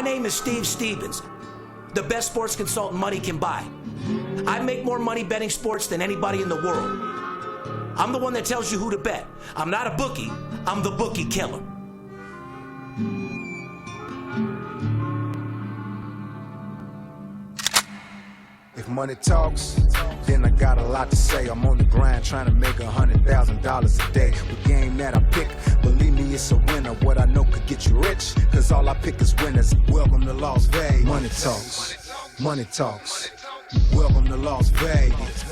My name is Steve Stevens, the best sports consultant money can buy. I make more money betting sports than anybody in the world. I'm the one that tells you who to bet. I'm not a bookie, I'm the bookie killer. If money talks, then I got a lot to say. I'm on the grind trying to make $100,000 a day. The game that I pick, believe me, it's a winner. What I know could get you rich, cause all I pick is winners. Welcome to Las Vegas. Money talks, money talks. Welcome to Las Vegas.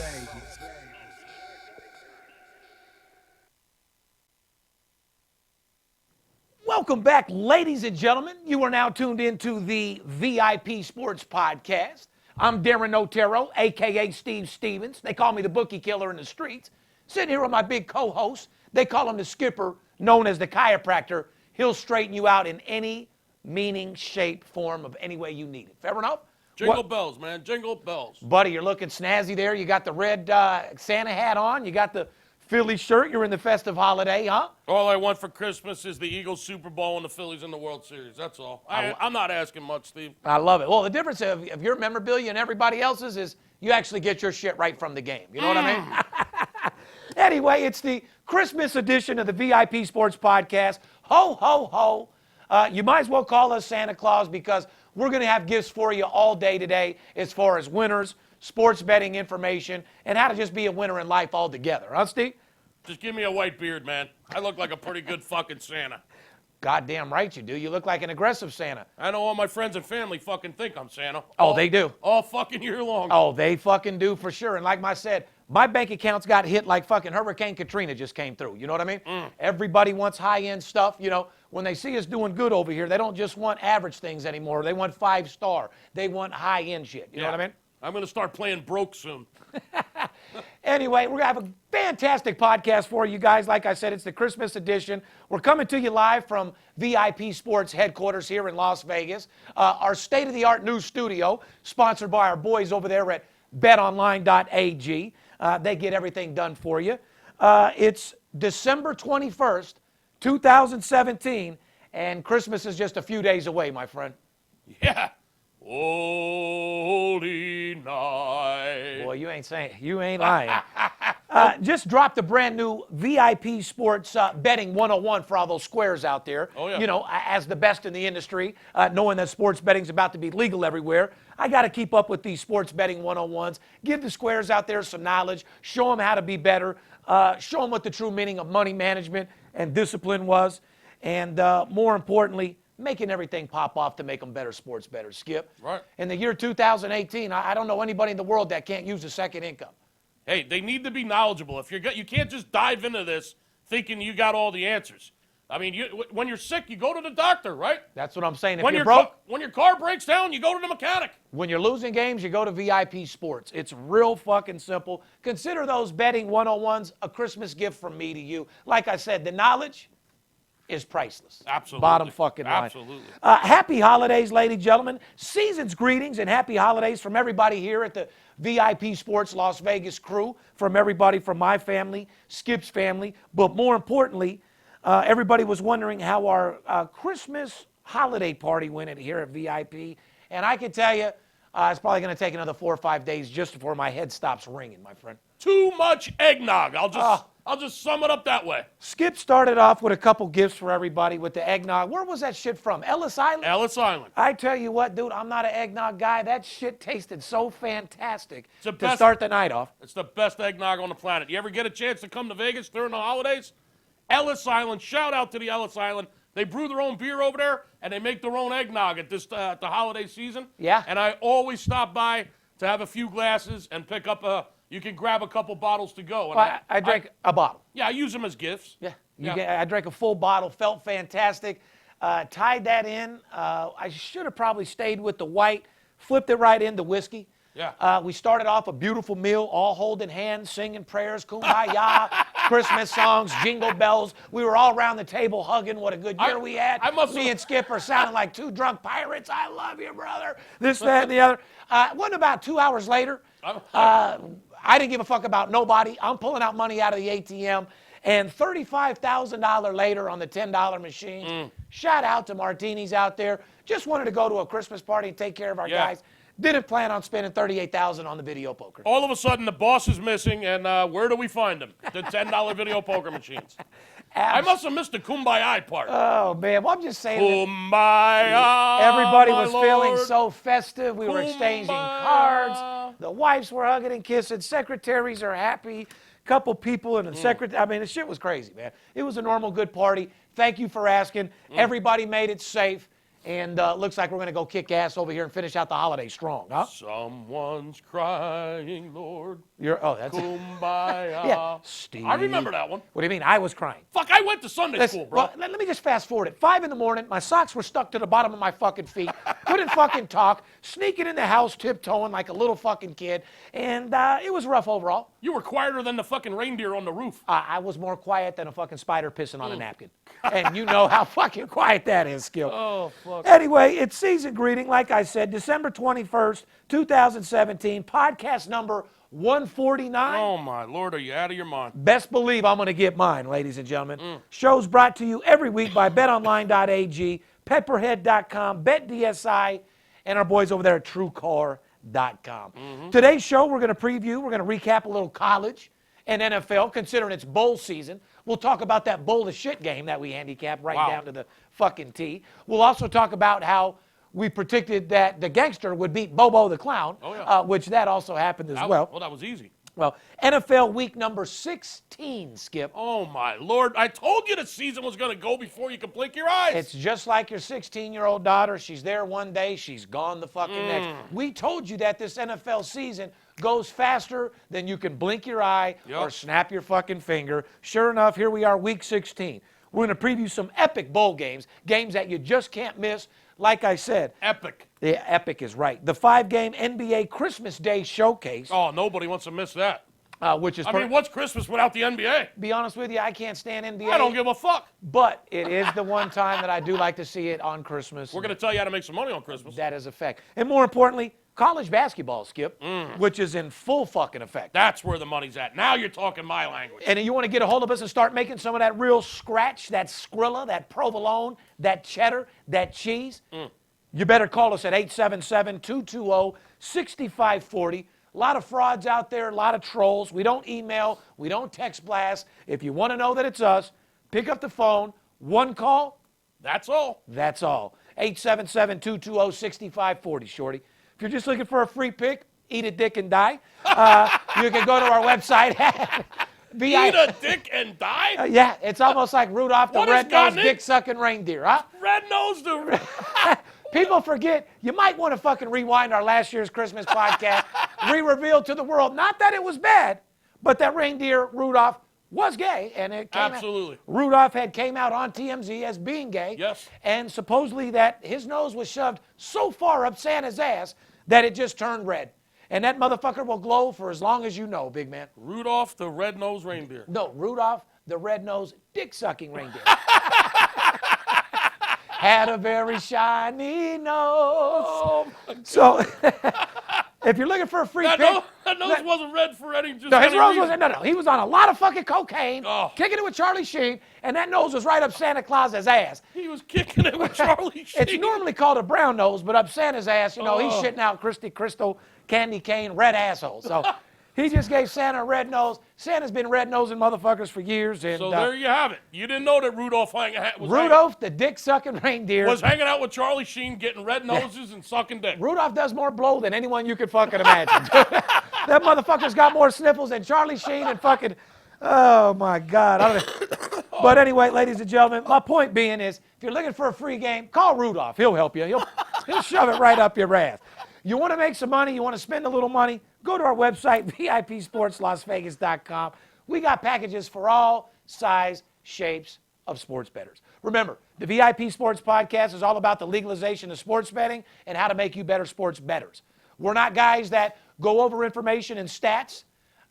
Welcome back, ladies and gentlemen. You are now tuned into the VIP Sports Podcast. I'm Darren Otero, a.k.a. Steve Stevens. They call me the bookie killer in the streets. Sitting here with my big co-host. They call him the skipper, known as the chiropractor. He'll straighten you out in any meaning, shape, form of any way you need it. Fair enough? Jingle bells, man. Jingle bells. Buddy, you're looking snazzy there. You got the red Santa hat on. You got the Philly shirt. You're in the festive holiday, huh? All I want for Christmas is the Eagles Super Bowl and the Phillies in the World Series. That's all. I'm not asking much, Steve. I love it. Well, the difference of your memorabilia and everybody else's is you actually get your shit right from the game. You know what I mean? Anyway, it's the Christmas edition of the VIP Sports Podcast. Ho, ho, ho. You might as well call us Santa Claus because we're going to have gifts for you all day today as far as winners, sports betting information, and how to just be a winner in life altogether. Huh, Steve? Just give me a white beard, man. I look like a pretty good fucking Santa. Goddamn right you do. You look like an aggressive Santa. I know all my friends and family fucking think I'm Santa. Oh, they do. All fucking year long. Oh, they fucking do for sure. And like I said, my bank accounts got hit like fucking Hurricane Katrina just came through. You know what I mean? Everybody wants high-end stuff. You know, when they see us doing good over here, they don't just want average things anymore. They want 5-star. They want high-end shit. You know what I mean? I'm going to start playing broke soon. Anyway, we're going to have a fantastic podcast for you guys. Like I said, it's the Christmas edition. We're coming to you live from VIP Sports headquarters here in Las Vegas. Our state-of-the-art new studio, sponsored by our boys over there at betonline.ag. They get everything done for you. It's December 21st, 2017, and Christmas is just a few days away, my friend. Yeah. Holy night. Boy, you ain't lying. Just dropped a brand new VIP Sports Betting 101 for all those squares out there. Oh, yeah. You know, as the best in the industry, knowing that sports betting's about to be legal everywhere, I got to keep up with these sports betting 101s, give the squares out there some knowledge, show them how to be better, show them what the true meaning of money management and discipline was, and more importantly, making everything pop off to make them better sports bettors, Skip. Right. In the year 2018, I don't know anybody in the world that can't use a second income. Hey, they need to be knowledgeable. If you can't just dive into this thinking you got all the answers. I mean, when you're sick, you go to the doctor, right? That's what I'm saying. If When you're broke, when your car breaks down, you go to the mechanic. when you're losing games, you go to VIP Sports. It's real fucking simple. Consider those betting 101s a Christmas gift from me to you. Like I said, the knowledge is priceless. Absolutely. Bottom fucking line. Absolutely. Happy holidays, ladies and gentlemen. Season's greetings and happy holidays from everybody here at the VIP Sports Las Vegas crew, from everybody from my family, Skip's family, but more importantly, everybody was wondering how our Christmas holiday party went here at VIP, and I can tell you, it's probably going to take another 4 or 5 days just before my head stops ringing, my friend. Too much eggnog. I'll just sum it up that way. Skip started off with a couple gifts for everybody with the eggnog. Where was that shit from? Ellis Island? Ellis Island. I tell you what, dude, I'm not an eggnog guy. That shit tasted so fantastic to best- start the night off. It's the best eggnog on the planet. You ever get a chance to come to Vegas during the holidays? Ellis Island. Shout out to the Ellis Island. They brew their own beer over there, and they make their own eggnog at the holiday season. Yeah. And I always stop by to have a few glasses and pick up you can grab a couple bottles to go. And Well, I drank a bottle. Yeah, I use them as gifts. Yeah. Yeah. I drank a full bottle, felt fantastic. Tied that in. I should have probably stayed with the white, flipped it right into whiskey. Yeah. We started off a beautiful meal, all holding hands, singing prayers, kumbaya, Christmas songs, jingle bells. We were all around the table hugging. What a good year we had. Me and Skip are sounding like two drunk pirates. I love you, brother. This, that, and the other. Wasn't about 2 hours later. I didn't give a fuck about nobody. I'm pulling out money out of the ATM. And $35,000 later on the $10 machines. Shout out to Martinis out there. Just wanted to go to a Christmas party and take care of our guys. Didn't plan on spending $38,000 on the video poker. All of a sudden, the boss is missing, and where do we find him? The $10 video poker machines. I must have missed the kumbaya part. Oh, man. Well, I'm just saying. Kumbaya. Everybody was my feeling Lord. so festive. We were exchanging cards. The wives were hugging and kissing. Secretaries are happy. Couple people and the secretary. I mean, the shit was crazy, man. It was a normal, good party. Thank you for asking. Everybody made it safe. And looks like we're going to go kick ass over here and finish out the holiday strong, huh? Someone's crying, Lord. That's Kumbaya. Yeah, Steve. I remember that one. What do you mean? I was crying. Fuck, I went to Sunday school, bro. Well, let me just fast forward it. 5 in the morning, my socks were stuck to the bottom of my fucking feet. Couldn't fucking talk. Sneaking in the house, tiptoeing like a little fucking kid. And it was rough overall. You were quieter than the fucking reindeer on the roof. I was more quiet than a fucking spider pissing on a napkin. And you know how fucking quiet that is, Skip. Oh, fuck. Anyway, it's season greeting, like I said, December 21st, 2017, podcast number 149. Oh, my Lord, are you out of your mind? Best believe I'm going to get mine, ladies and gentlemen. Shows brought to you every week by betonline.ag, pepperhead.com, BetDSI, and our boys over there at TrueCar.com. Today's show, we're going to preview, we're going to recap a little college and NFL, considering it's bowl season. We'll talk about that bowl of shit game that we handicapped right down to the fucking T. We'll also talk about how we predicted that the gangster would beat Bobo the Clown, which that also happened as well. Well, that was easy. Well, NFL week number 16, Skip. Oh, my Lord. I told you the season was going to go before you could blink your eyes. It's just like your 16-year-old daughter. She's there one day, she's gone the fucking next. We told you that this NFL season goes faster than you can blink your eye or snap your fucking finger. Sure enough, here we are, week 16. We're going to preview some epic bowl games, games that you just can't miss. Like I said. Epic. Yeah, epic is right. The 5-game NBA Christmas Day Showcase. Oh, nobody wants to miss that. Which is I mean, what's Christmas without the NBA? Be honest with you, I can't stand NBA. I don't give a fuck. But it is the one time that I do like to see it on Christmas. We're going to tell you how to make some money on Christmas. That is a fact. And more importantly, college basketball, Skip, which is in full fucking effect. That's where the money's at. Now you're talking my language. And you want to get a hold of us and start making some of that real scratch, that Skrilla, that provolone, that cheddar, that cheese? You better call us at 877-220-6540. A lot of frauds out there, a lot of trolls. We don't email, we don't text blast. If you want to know that it's us, pick up the phone, one call. That's all. That's all. 877-220-6540, shorty. If you're just looking for a free pick, eat a dick and die. You can go to our website. Eat a dick and die? Yeah, it's almost like Rudolph the What has red-nosed gotten it? dick-sucking reindeer, huh? Red-nosed the... People forget, you might want to fucking rewind our last year's Christmas podcast. We-revealed to the world, not that it was bad, but that reindeer, Rudolph, was gay. And it came Absolutely. Out, Rudolph came out on TMZ as being gay. Yes. And supposedly that his nose was shoved so far up Santa's ass that it just turned red. And that motherfucker will glow for as long as you know, big man. Rudolph the red-nosed reindeer. No, Rudolph the red-nosed dick-sucking reindeer. Had a very shiny nose. Oh, my God. So, if you're looking for a free pick... That nose wasn't red for any just No, his any nose reason. wasn't. No. He was on a lot of fucking cocaine, kicking it with Charlie Sheen, and that nose was right up Santa Claus's ass. He was kicking it with Charlie Sheen. It's normally called a brown nose, but up Santa's ass, you know, he's shitting out Christy Crystal, candy cane, red asshole. So he just gave Santa a red nose. Santa's been red-nosing motherfuckers for years. And, So there you have it. You didn't know that Rudolph the dick-sucking reindeer. was hanging out with Charlie Sheen, getting red noses and sucking dick. Rudolph does more blow than anyone you could fucking imagine. That motherfucker's got more sniffles than Charlie Sheen and fucking... Oh, my God. I don't... But anyway, ladies and gentlemen, my point being is, if you're looking for a free game, call Rudolph. He'll help you. He'll shove it right up your ass. You want to make some money, you want to spend a little money, go to our website, VIPSportsLasVegas.com. We got packages for all size, shapes of sports bettors. Remember, the VIP Sports Podcast is all about the legalization of sports betting and how to make you better sports bettors. We're not guys that go over information and stats,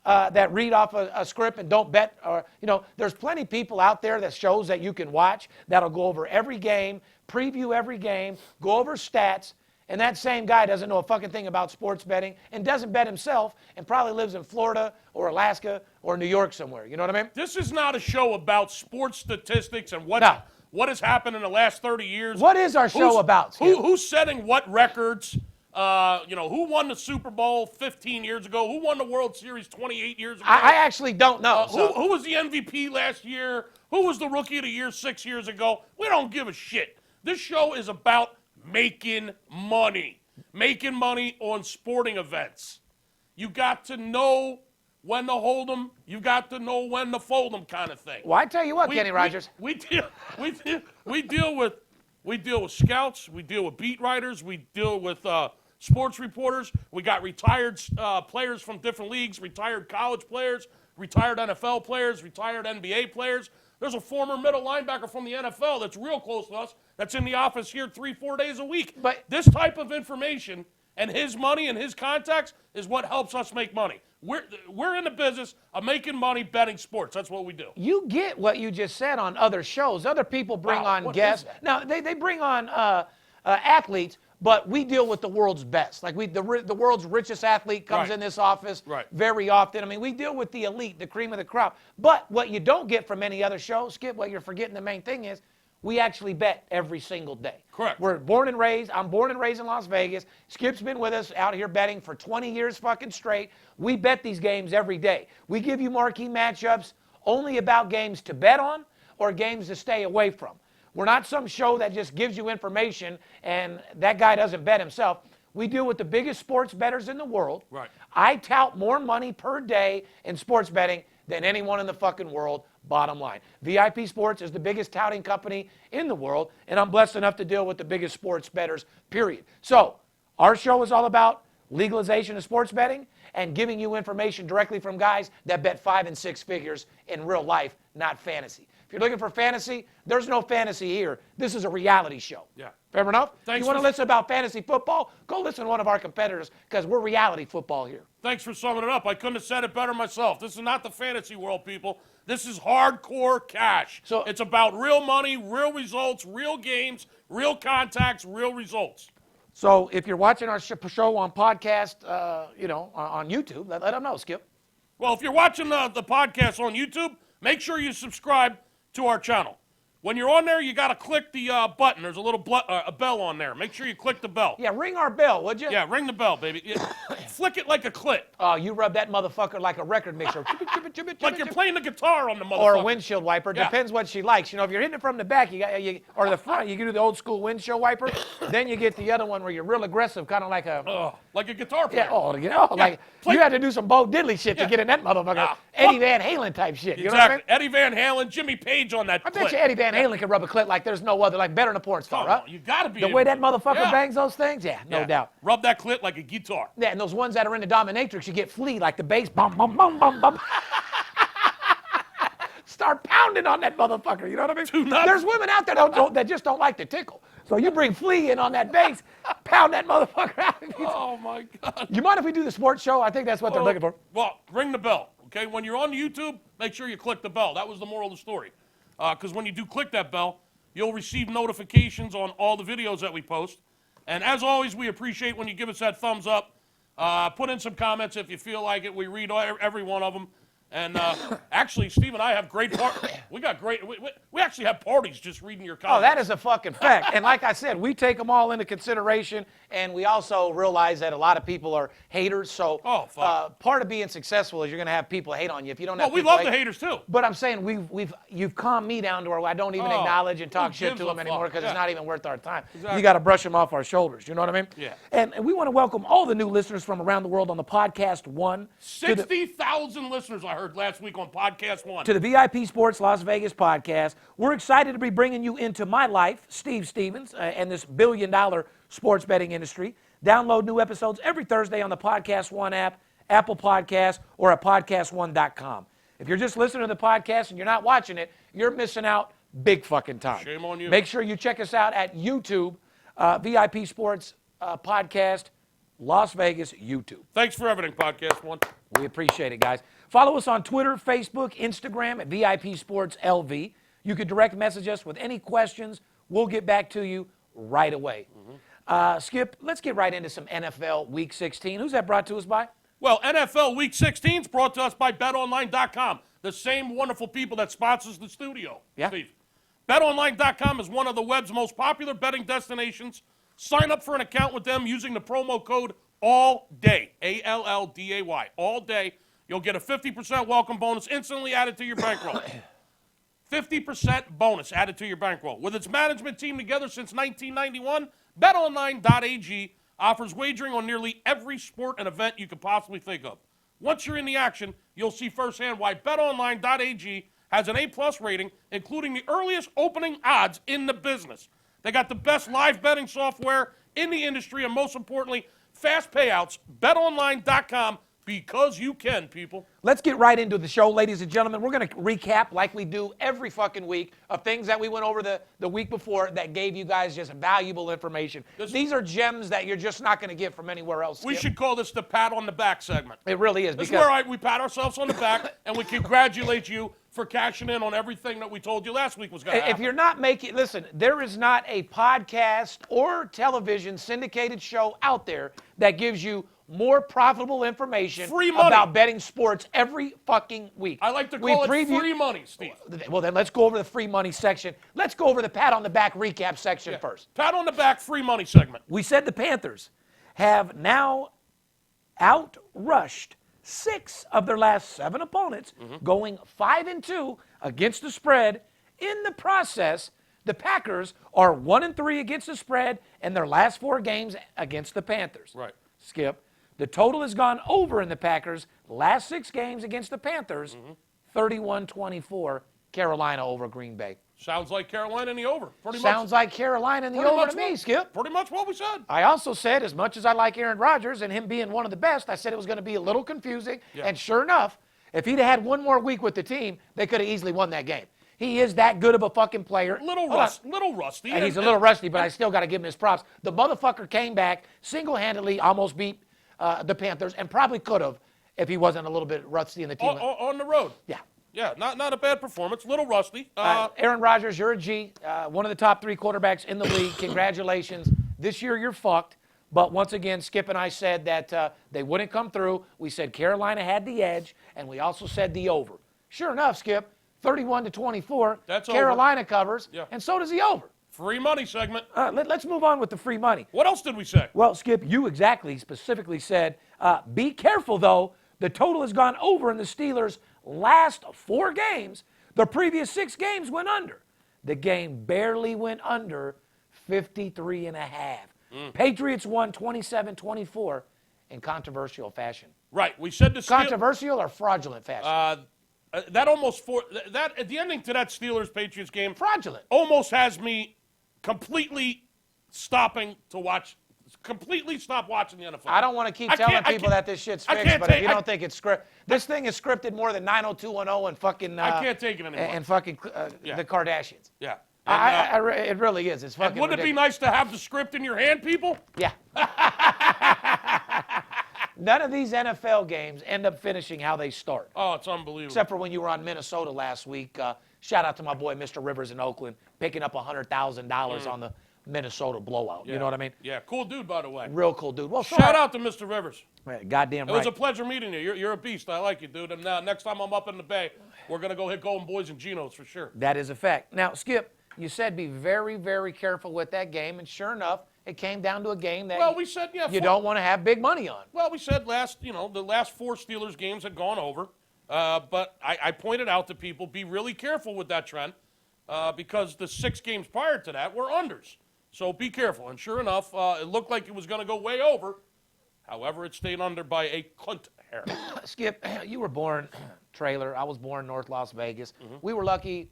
that read off a script and don't bet. Or, you know, there's plenty of people out there that shows that you can watch that'll go over every game, preview every game, go over stats, And that same guy doesn't know a fucking thing about sports betting and doesn't bet himself and probably lives in Florida or Alaska or New York somewhere. You know what I mean? This is not a show about sports statistics and what has happened in the last 30 years. What is our show about, Skip? Who's setting what records? Who won the Super Bowl 15 years ago? Who won the World Series 28 years ago? I actually don't know. Who was the MVP last year? Who was the Rookie of the Year 6 years ago? We don't give a shit. This show is about making money on sporting events. You got to know when to hold them. You got to know when to fold them, kind of thing. Well, I tell you what, Kenny Rogers. We deal with scouts. We deal with beat writers. We deal with sports reporters. We got retired players from different leagues, retired college players, retired NFL players, retired NBA players. There's a former middle linebacker from the NFL that's real close to us that's in the office here 3-4 days a week. But this type of information and his money and his contacts is what helps us make money. We're in the business of making money betting sports. That's what we do. You get what you just said on other shows. Other people bring on guests. Now, they bring on athletes, but we deal with the world's best. Like the world's richest athlete comes in this office very often. I mean, we deal with the elite, the cream of the crop. But what you don't get from any other show, Skip, what you're forgetting the main thing is, we actually bet every single day. Correct. We're born and raised. I'm born and raised in Las Vegas. Skip's been with us out here betting for 20 years fucking straight. We bet these games every day. We give you marquee matchups only about games to bet on or games to stay away from. We're not some show that just gives you information and that guy doesn't bet himself. We deal with the biggest sports bettors in the world. Right. I tout more money per day in sports betting than anyone in the fucking world, bottom line. VIP Sports is the biggest touting company in the world, and I'm blessed enough to deal with the biggest sports bettors, period. So our show is all about legalization of sports betting and giving you information directly from guys that bet 5 and 6 figures in real life, not fantasy. If you're looking for fantasy, there's no fantasy here. This is a reality show. Yeah. Fair enough? Thanks. You want to listen about fantasy football? Go listen to one of our competitors because we're reality football here. Thanks for summing it up. I couldn't have said it better myself. This is not the fantasy world, people. This is hardcore cash. So it's about real money, real results, real games, real contacts, real results. So if you're watching our show on podcast, on YouTube, let them know, Skip. Well, if you're watching the podcast on YouTube, make sure you subscribe to our channel. When you're on there, you got to click the button. There's a little a bell on there. Make sure you click the bell. Yeah, ring our bell, would you? Yeah, ring the bell, baby. Flick it like a clit. Oh, you rub that motherfucker like a record mixer. Like you're playing the guitar on the motherfucker. Or a windshield wiper. Yeah. Depends what she likes. You know, if you're hitting it from the back or the front, you can do the old school windshield wiper. Then you get the other one where you're real aggressive, kind of like a... like a guitar player. Like you had to do some Bo Diddley shit to get in that motherfucker. Eddie Van Halen type shit. You know what I mean? Eddie Van Halen, Jimmy Page on that I bet you Eddie Van Halen can rub a clit like there's no other, like better than a porn star, huh? You gotta be the way that motherfucker bangs those things, no doubt. Rub that clit like a guitar. Yeah, and those ones that are in the dominatrix, you get flea like the bass, bum, bum, bum, bum, bum. Start pounding on that motherfucker, you know what I mean? There's women out there that just don't like to tickle. So you bring flea in on that bass, pound that motherfucker out. Oh my God. You mind if we do the sports show? I think that's what they're looking for. Well, ring the bell, okay? When you're on YouTube, make sure you click the bell. That was the moral of the story. Because when you do click that bell, you'll receive notifications on all the videos that we post. And as always, we appreciate when you give us that thumbs up. Put in some comments if you feel like it. We read every one of them. And actually, Steve and I have great we actually have parties just reading your comments. Oh, that is a fucking fact. And like I said, we take them all into consideration, and we also realize that a lot of people are haters. So part of being successful is you're going to have people hate on you. If you don't have we love the haters too. But I'm saying you've calmed me down to where I don't even acknowledge and talk shit to them anymore because it's not even worth our time. Exactly. You got to brush them off our shoulders. You know what I mean? Yeah. And we want to welcome all the new listeners from around the world on the Podcast One. 60,000 listeners I heard last week on Podcast One. To the VIP Sports Las Vegas podcast. We're excited to be bringing you into my life, Steve Stevens, and this billion-dollar sports betting industry. Download new episodes every Thursday on the Podcast One app, Apple Podcasts, or at podcastone.com. If you're just listening to the podcast and you're not watching it, you're missing out big fucking time. Shame on you. Make sure you check us out at YouTube, VIP Sports Podcast, Las Vegas, YouTube. Thanks for everything, Podcast One. We appreciate it, guys. Follow us on Twitter, Facebook, Instagram at VIP Sports LV. You could direct message us with any questions. We'll get back to you right away. Skip, let's get right into some NFL Week 16. Who's that brought to us by? Well, NFL Week 16 is brought to us by BetOnline.com, the same wonderful people that sponsors the studio, Yeah. Steve. BetOnline.com is one of the web's most popular betting destinations. Sign up for an account with them using the promo code ALLDAY, A-L-L-D-A-Y, all day. You'll get a 50% welcome bonus instantly added to your bankroll. 50% bonus added to your bankroll. With its management team together since 1991, BetOnline.ag offers wagering on nearly every sport and event you could possibly think of. Once you're in the action, you'll see firsthand why BetOnline.ag has an A+ rating, including the earliest opening odds in the business. They got the best live betting software in the industry, and most importantly, fast payouts. BetOnline.com, because you can, people. Let's get right into the show, ladies and gentlemen. We're going to recap, like we do every fucking week, of things that we went over the week before that gave you guys just valuable information. These are gems that you're just not going to get from anywhere else. We Skip. should call this the pat on the back segment. It really is. This is where we pat ourselves on the back and we congratulate you for cashing in on everything that we told you last week was going to happen. If you're not making, listen, there is not a podcast or television syndicated show out there that gives you more profitable information Free money. about betting sports every fucking week. I like to call it free money, Steve. Well, then let's go over the free money section. Let's go over the pat on the back recap section first. Pat on the back, free money segment. We said the Panthers have now outrushed 6 of their last 7 opponents, going 5-2 against the spread. In the process, the Packers are 1-3 against the spread in their last 4 games against the Panthers. Right. Skip. The total has gone over in the Packers' last 6 games against the Panthers, 31-24, Carolina over Green Bay. Sounds like Carolina in the over. Sounds like Carolina in the over to me, Skip. Pretty much what we said. I also said, as much as I like Aaron Rodgers and him being one of the best, I said it was going to be a little confusing. Yeah. And sure enough, if he'd had one more week with the team, they could have easily won that game. He is that good of a fucking player. Little rusty. And he's a little rusty, but I still got to give him his props. The motherfucker came back single-handedly, almost beat the Panthers, and probably could have if he wasn't a little bit rusty in the team. On the road. Yeah. Yeah, not a bad performance. Little rusty. Aaron Rodgers, you're a G. One of the top 3 quarterbacks in the league. Congratulations. This year you're fucked. But once again, Skip and I said that they wouldn't come through. We said Carolina had the edge, and we also said the over. Sure enough, Skip, 31-24. That's Carolina covers, Yeah. and so does the over. Free money segment. Let's move on with the free money. What else did we say? Well, Skip, you specifically said, be careful, though. The total has gone over in the Steelers' last 4 games. The previous 6 games went under. The game barely went under 53.5. Patriots won 27-24 in controversial fashion. Right. We said the Controversial or fraudulent fashion? that almost at the ending to that Steelers-Patriots game Fraudulent. almost has me completely stopping to watch. Completely stop watching the NFL. I don't want to keep telling people that this shit's fixed, but if you don't think it's scripted, this thing is scripted more than 90210 and fucking. I can't take it anymore. And fucking the Kardashians. Yeah. It really is. It's fucking. Wouldn't it be nice to have the script in your hand, people? Yeah. None of these NFL games end up finishing how they start. Oh, it's unbelievable. Except for when you were on Minnesota last week. Shout out to my boy, Mr. Rivers in Oakland, picking up $100,000 on the Minnesota blowout. Yeah. You know what I mean? Yeah, cool dude, by the way. Real cool dude. Well, Shout out to Mr. Rivers. Goddamn right. It was a pleasure meeting you. You're a beast. I like you, dude. And next time I'm up in the Bay, we're going to go hit Golden Boys and Geno's for sure. That is a fact. Now, Skip, you said be very, very careful with that game, and sure enough, it came down to a game that we said, you don't want to have big money on. Well, we said the last 4 Steelers games had gone over, but I pointed out to people, be really careful with that trend because the 6 games prior to that were unders. So be careful. And sure enough, it looked like it was going to go way over. However, it stayed under by a cunt hair. Skip, you were born trailer. I was born North Las Vegas. We were lucky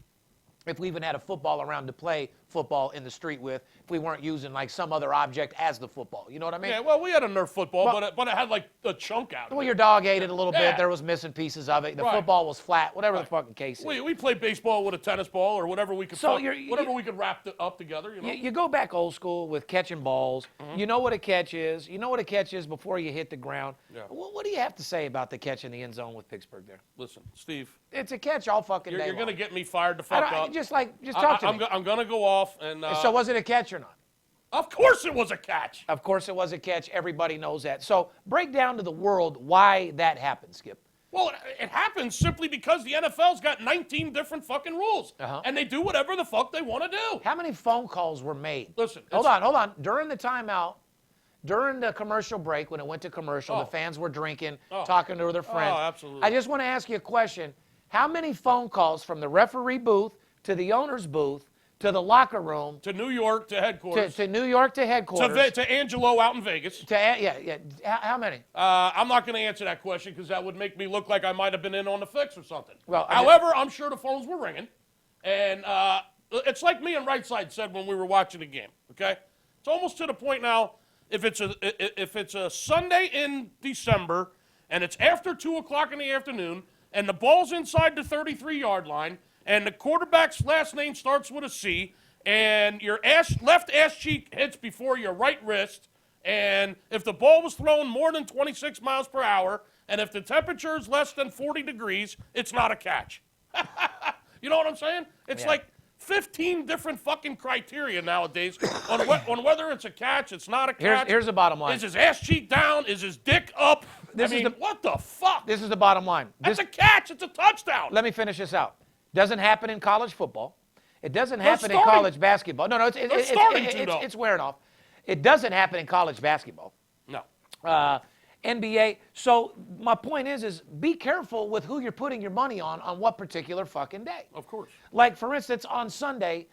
if we even had a football around to play football in the street with, if we weren't using like some other object as the football. You know what I mean? Yeah, well, we had a Nerf football, but it had like a chunk out of it. Well, your dog ate it a little Yeah. bit. There was missing pieces of it. The Right. football was flat, whatever the fucking case is. We played baseball with a tennis ball or whatever we could we could wrap it up together. You know? You go back old school with catching balls. You know what a catch is. You know what a catch is before you hit the ground. Yeah. What do you have to say about the catch in the end zone with Pittsburgh there? Listen, Steve, It's a catch all fucking day you're long. going to get me fired the fuck up. Just talk to me. I'm going to go off and. So was it a catch or not? Of course it was a catch. Of course it was a catch. Everybody knows that. So break down to the world why that happened, Skip. Well, it happens simply because the NFL's got 19 different fucking rules. And they do whatever the fuck they want to do. How many phone calls were made? Listen. Hold on. During the timeout, during the commercial break, when it went to commercial, the fans were drinking, talking to their friends. Oh, absolutely. I just want to ask you a question. How many phone calls from the referee booth to the owner's booth to the locker room To New York, to headquarters. to New York to headquarters? To Angelo out in Vegas. How many? I'm not going to answer that question because that would make me look like I might have been in on the fix or something. Well, however, I'm sure the phones were ringing. And it's like me and Right Side said when we were watching the game, okay? It's almost to the point now, if it's a Sunday in December and it's after 2 o'clock in the afternoon and the ball's inside the 33-yard line and the quarterback's last name starts with a C and your left ass cheek hits before your right wrist, and if the ball was thrown more than 26 miles per hour and if the temperature is less than 40 degrees, it's not a catch. You know what I'm saying? It's like 15 different fucking criteria nowadays on whether it's a catch, it's not a catch. Here's the bottom line. Is his ass cheek down? Is his dick up? What the fuck? This is the bottom line. That's a catch. It's a touchdown. Let me finish this out. Doesn't happen in college football. It doesn't happen in college basketball. No, it's wearing off. It doesn't happen in college basketball. No. NBA. So my point is be careful with who you're putting your money on what particular fucking day. Of course. Like, for instance, on Sunday,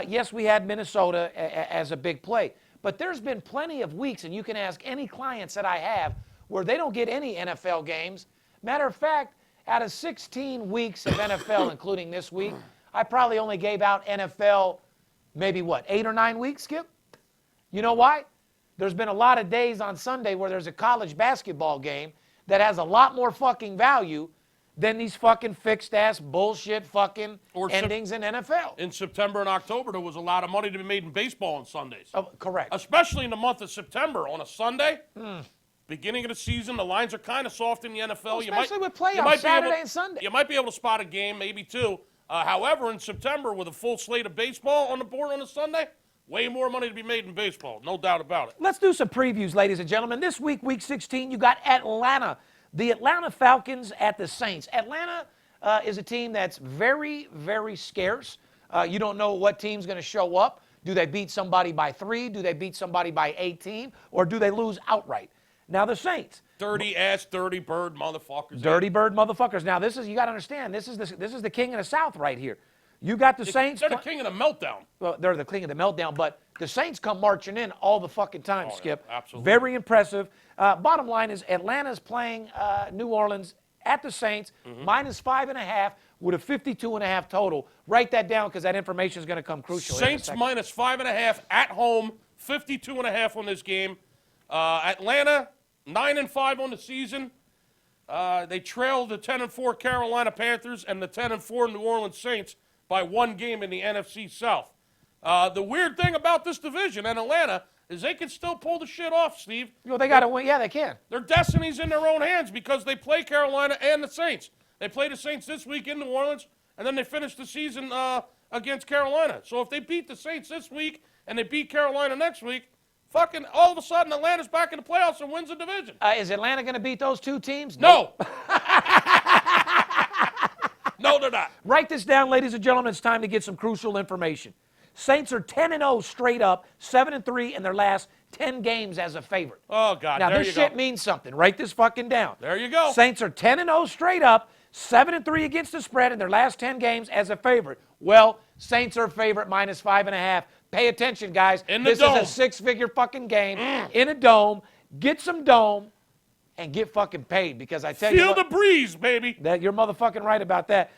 yes, we had Minnesota as a big play. But there's been plenty of weeks, and you can ask any clients that I have, where they don't get any NFL games. Matter of fact, out of 16 weeks of NFL, including this week, I probably only gave out NFL maybe, 8 or 9 weeks, Skip? You know why? There's been a lot of days on Sunday where there's a college basketball game that has a lot more fucking value than these fucking fixed-ass bullshit fucking endings in NFL. In September and October, there was a lot of money to be made in baseball on Sundays. Oh, correct. Especially in the month of September on a Sunday. Beginning of the season, the lines are kind of soft in the NFL. Well, especially with playoffs Saturday and Sunday. You might be able to spot a game, maybe two. However, in September, with a full slate of baseball on the board on a Sunday, way more money to be made in baseball, no doubt about it. Let's do some previews, ladies and gentlemen. This week, Week 16, you got Atlanta. The Atlanta Falcons at the Saints. Atlanta is a team that's very, very scarce. You don't know what team's going to show up. Do they beat somebody by 3? Do they beat somebody by 18? Or do they lose outright? Now, the Saints. Dirty bird motherfuckers. Dirty bird motherfuckers. Now, you got to understand, this is the king of the South right here. You got the Saints. They're the king of the meltdown. Well, they're the king of the meltdown, but the Saints come marching in all the fucking time, Skip. Yeah, absolutely. Very impressive. Bottom line is Atlanta's playing New Orleans at the Saints, -5.5 with a 52.5 total. Write that down because that information is going to come crucial. Saints -5.5 at home, 52.5 on this game. Atlanta 9-5 on the season. They trail the 10-4 Carolina Panthers and the 10-4 New Orleans Saints by 1 game in the NFC South. The weird thing about this division and Atlanta is they can still pull the shit off, Steve. Well, they got to win. Yeah, they can. Their destiny's in their own hands because they play Carolina and the Saints. They play the Saints this week in New Orleans, and then they finish the season against Carolina. So if they beat the Saints this week and they beat Carolina next week, fucking all of a sudden Atlanta's back in the playoffs and wins the division. Is Atlanta going to beat those 2 teams? No. No, they're not. Write this down, ladies and gentlemen. It's time to get some crucial information. Saints are 10-0 straight up, 7-3 in their last 10 games as a favorite. Oh, God, now, there this you shit go. means something. Write this fucking down. There you go. Saints are 10-0 straight up, 7-3 against the spread in their last 10 games as a favorite. Well, Saints are favorite -5.5. Pay attention, guys. This dome. is a 6-figure fucking game in a dome. Get some dome and get fucking paid because I tell you Feel what, the breeze, baby. that you're motherfucking right about that.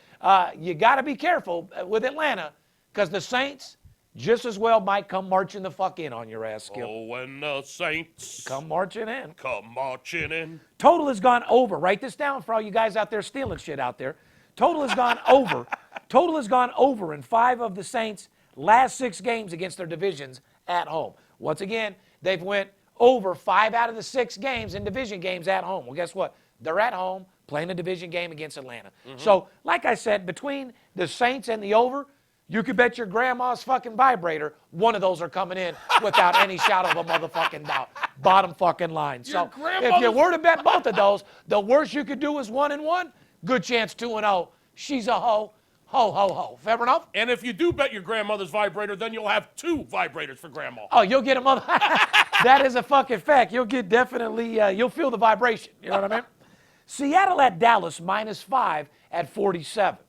You got to be careful with Atlanta because the Saints just as well might come marching the fuck in on your ass, Skip. Oh, when the Saints Come marching in. come marching in. Total has gone over. Write this down for all you guys out there stealing shit out there. Total has gone over. Total has gone over in 5 of the Saints' last 6 games against their divisions at home. Once again, they've went over 5 out of the 6 games in division games at home. Well, guess what? They're at home playing a division game against Atlanta. So, like I said, between the Saints and the over, You could bet your grandma's fucking vibrator, one of those are coming in without any shadow of a motherfucking doubt. Bottom fucking line. Your So if you were to bet both of those, the worst you could do is 1-1. Good chance 2-0. She's a hoe. Ho, ho, ho. Fair enough? And if you do bet your grandmother's vibrator, then you'll have 2 vibrators for grandma. Oh, you'll get a mother. That is a fucking fact. You'll get definitely, you'll feel the vibration. You know what I mean? Seattle at Dallas, -5 at 47.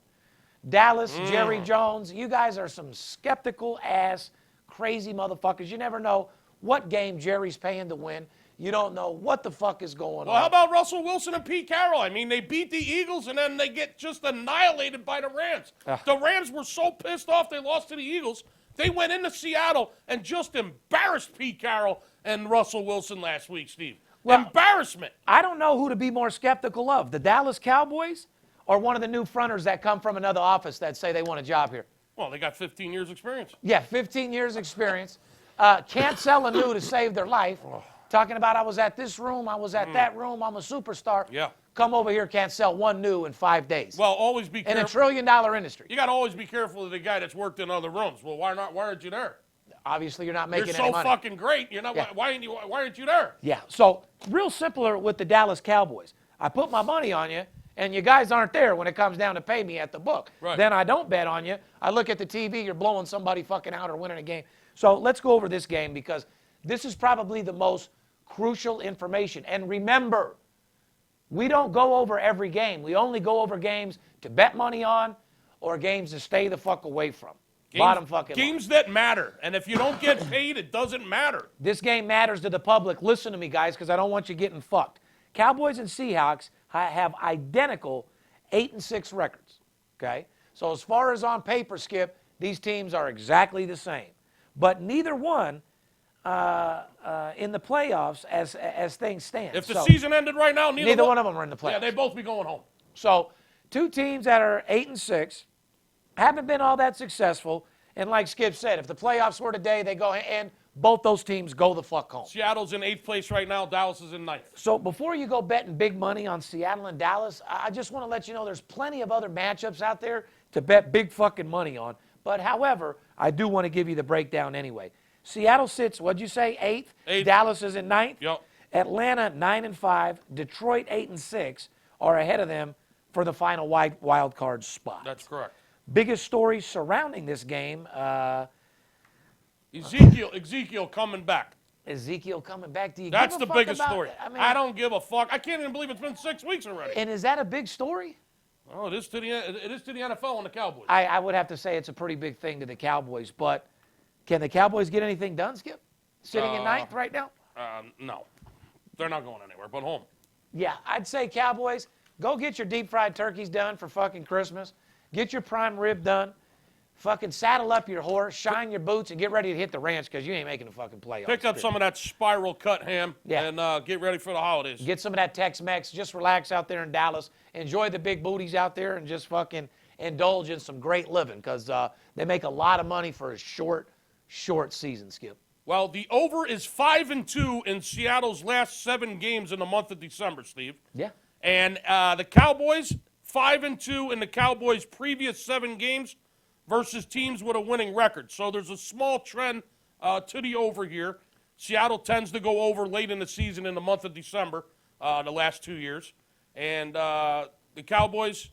Dallas, Jerry Jones, you guys are some skeptical ass, crazy motherfuckers. You never know what game Jerry's paying to win. You don't know what the fuck is going Well, on. how about Russell Wilson and Pete Carroll? I mean, they beat the Eagles, and then they get just annihilated by the Rams. The Rams were so pissed off they lost to the Eagles, they went into Seattle and just embarrassed Pete Carroll and Russell Wilson last week, Steve. Well, Embarrassment. I don't know who to be more skeptical of, the Dallas Cowboys or one of the new fronters that come from another office that say they want a job here. Well, they got 15 years experience. Yeah, 15 years experience. Can't sell a new to save their life. Talking about I was at this room, I was at that room, I'm a superstar. Yeah. Come over here, can't sell one new in 5 days. Well, always be in careful. a $1 trillion industry. You got to always be careful of the guy that's worked in other rooms. Well, why aren't you there? Obviously, you're not You're making so any money. fucking great. You're not. Yeah. Why aren't you there? Yeah, so real simpler with the Dallas Cowboys. I put my money on you, and you guys aren't there when it comes down to pay me at the book. Right. Then I don't bet on you. I look at the TV, you're blowing somebody fucking out or winning a game. So let's go over this game because this is probably the most crucial information. And remember, we don't go over every game. We only go over games to bet money on or games to stay the fuck away from. Bottom fucking line. Games that matter. And if you don't get paid, it doesn't matter. This game matters to the public. Listen to me, guys, because I don't want you getting fucked. Cowboys and Seahawks have identical 8-6 records. Okay? So as far as on paper, Skip, these teams are exactly the same. But neither one in the playoffs as things stand. If the So season ended right now, neither one of them are in the playoffs. Yeah, they'd both be going home. So 2 teams that are 8-6 haven't been all that successful. And like Skip said, if the playoffs were today, they go and both those teams go the fuck home. Seattle's in 8th place right now. Dallas is in 9th. So before you go betting big money on Seattle and Dallas, I just want to let you know there's plenty of other matchups out there to bet big fucking money on. But however, I do want to give you the breakdown anyway. Seattle sits, what'd you say, 8th? 8th. Dallas is in 9th? Yep. Atlanta 9-5, Detroit 8-6 are ahead of them for the final wild card spot. That's correct. Biggest story surrounding this game, Ezekiel coming back. Ezekiel coming back. Do you That's give a the fuck biggest about story. it? I mean, I don't give a fuck. I can't even believe it's been 6 weeks already. And is that a big story? Oh, it is to the NFL and the Cowboys. I would have to say it's a pretty big thing to the Cowboys, but can the Cowboys get anything done, Skip? Sitting in 9th right now? No. They're not going anywhere but home. Yeah, I'd say Cowboys, go get your deep fried turkeys done for fucking Christmas. Get your prime rib done. Fucking saddle up your horse, shine your boots, and get ready to hit the ranch because you ain't making the fucking playoffs. Pick up some of that spiral cut ham Yeah. and get ready for the holidays. Get some of that Tex-Mex. Just relax out there in Dallas. Enjoy the big booties out there and just fucking indulge in some great living because they make a lot of money for a short season, Skip. Well, the over is 5-2 in Seattle's last 7 games in the month of December, Steve. Yeah. And the Cowboys, 5-2 in the Cowboys' previous 7 games versus teams with a winning record. So there's a small trend to the over here. Seattle tends to go over late in the season in the month of December, the last 2 years. And the Cowboys,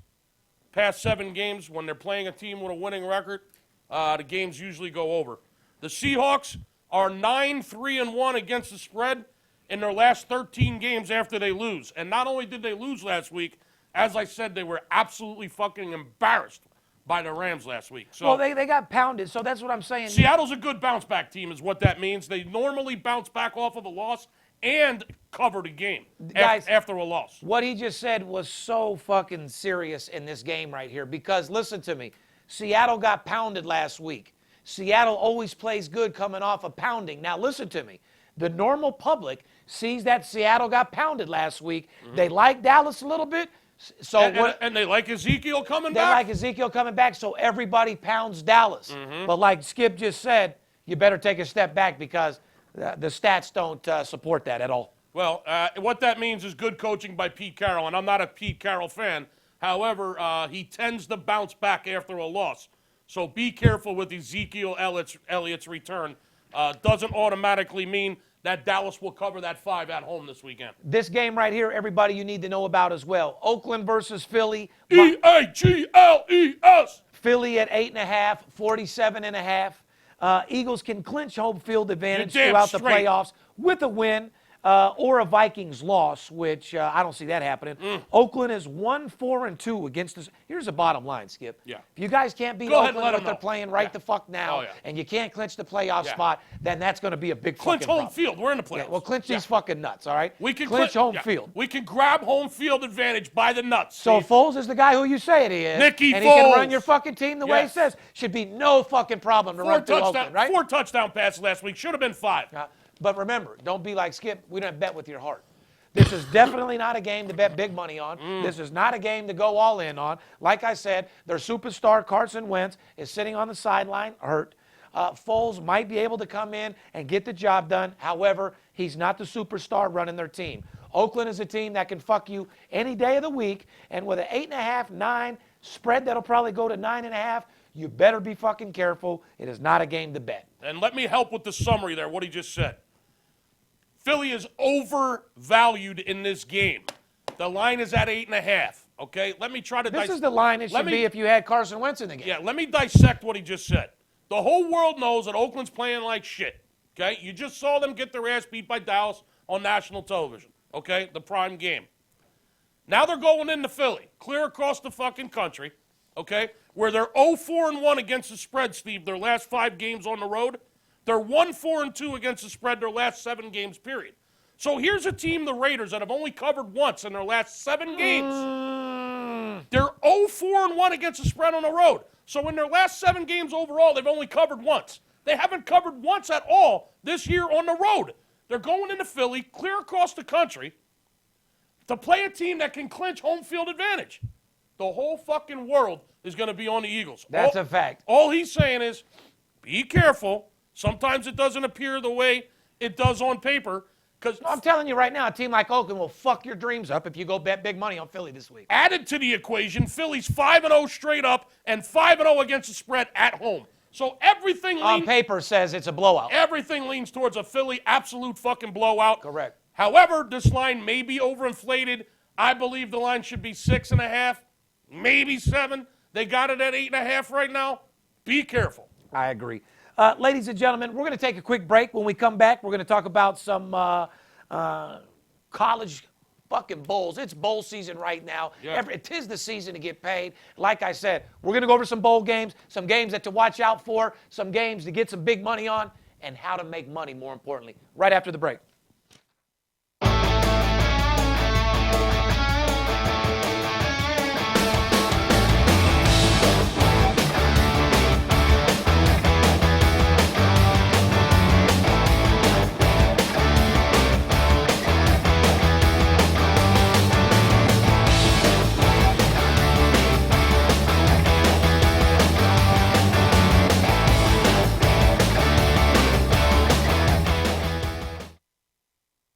past 7 games, when they're playing a team with a winning record, the games usually go over. The Seahawks are 9-3-1 against the spread in their last 13 games after they lose. And not only did they lose last week, as I said, they were absolutely fucking embarrassed by the Rams last week. So Well, they got pounded, so that's what I'm saying. Seattle's a good bounce-back team is what that means. They normally bounce back off of a loss and cover the game Guys, after a loss. What he just said was so fucking serious in this game right here because, listen to me, Seattle got pounded last week. Seattle always plays good coming off a pounding. Now, listen to me. The normal public sees that Seattle got pounded last week. Mm-hmm. They like Dallas a little bit. So and they like Ezekiel coming they back? like Ezekiel coming back, so everybody pounds Dallas. Mm-hmm. But like Skip just said, you better take a step back because the stats don't support that at all. Well, what that means is good coaching by Pete Carroll, and I'm not a Pete Carroll fan. However, he tends to bounce back after a loss. So be careful with Ezekiel Elliott's return. Doesn't automatically mean that Dallas will cover that 5 at home this weekend. This game right here, everybody, you need to know about as well. Oakland versus Philly. Eagles. Philly at 8.5, 47.5. Eagles can clinch home field advantage You're damn throughout the straight. playoffs with a win or a Vikings loss, which I don't see that happening. Oakland is 1-4-2 against this. Here's the bottom line, Skip. Yeah. If you guys can't beat Go ahead and Oakland, let but 'em they're know. playing right Yeah. the fuck now, Oh, yeah. and you can't clinch the playoff Yeah. spot, then that's going to be a big Clinch fucking home problem. field. We're in the playoffs. Yeah, well, clinch these fucking nuts, all right? We can clinch home field. We can grab home field advantage by the nuts. So Steve. Foles is the guy who you say it is. Nicky and he can run Foles. your fucking team the way he Yes. says. Should be no fucking problem to run through Oakland, right? 4 touchdown passes last week. Should have been 5. But remember, don't be like Skip. We don't bet with your heart. This is definitely not a game to bet big money on. This is not a game to go all in on. Like I said, their superstar Carson Wentz is sitting on the sideline hurt. Foles might be able to come in and get the job done. However, he's not the superstar running their team. Oakland is a team that can fuck you any day of the week. And with an 8.5, 9 spread that'll probably go to 9.5, you better be fucking careful. It is not a game to bet. And let me help with the summary there, what he just said. Philly is overvalued in this game. The line is at 8.5. Okay, let me try to. This is the line it should be if you had Carson Wentz in the game. Yeah, let me dissect what he just said. The whole world knows that Oakland's playing like shit. Okay, you just saw them get their ass beat by Dallas on national television. Okay, the prime game. Now they're going into Philly, clear across the fucking country. Okay, where they're 0-4-1 against the spread, Steve. Their last 5 games on the road. They're 1-4-2 against the spread their last 7 games, period. So here's a team, the Raiders, that have only covered once in their last 7 games. They're 0-4-1 against the spread on the road. So in their last 7 games overall, they've only covered once. They haven't covered once at all this year on the road. They're going into Philly, clear across the country, to play a team that can clinch home field advantage. The whole fucking world is going to be on the Eagles. That's a fact. All he's saying is, be careful. Sometimes it doesn't appear the way it does on paper. Because I'm telling you right now, a team like Oakland will fuck your dreams up if you go bet big money on Philly this week. added to the equation, Philly's 5-0 straight up and 5-0 against the spread at home. So everything On paper says it's a blowout. everything leans towards a Philly absolute fucking blowout. Correct. However, this line may be overinflated. I believe the line should be 6.5, maybe 7. They got it at 8.5 right now. Be careful. I agree. Ladies and gentlemen, we're going to take a quick break. When we come back, we're going to talk about some college fucking bowls. It's bowl season right now. Yeah. It is the season to get paid. Like I said, we're going to go over some bowl games, some games that to watch out for, some games to get some big money on, and how to make money, more importantly, right after the break.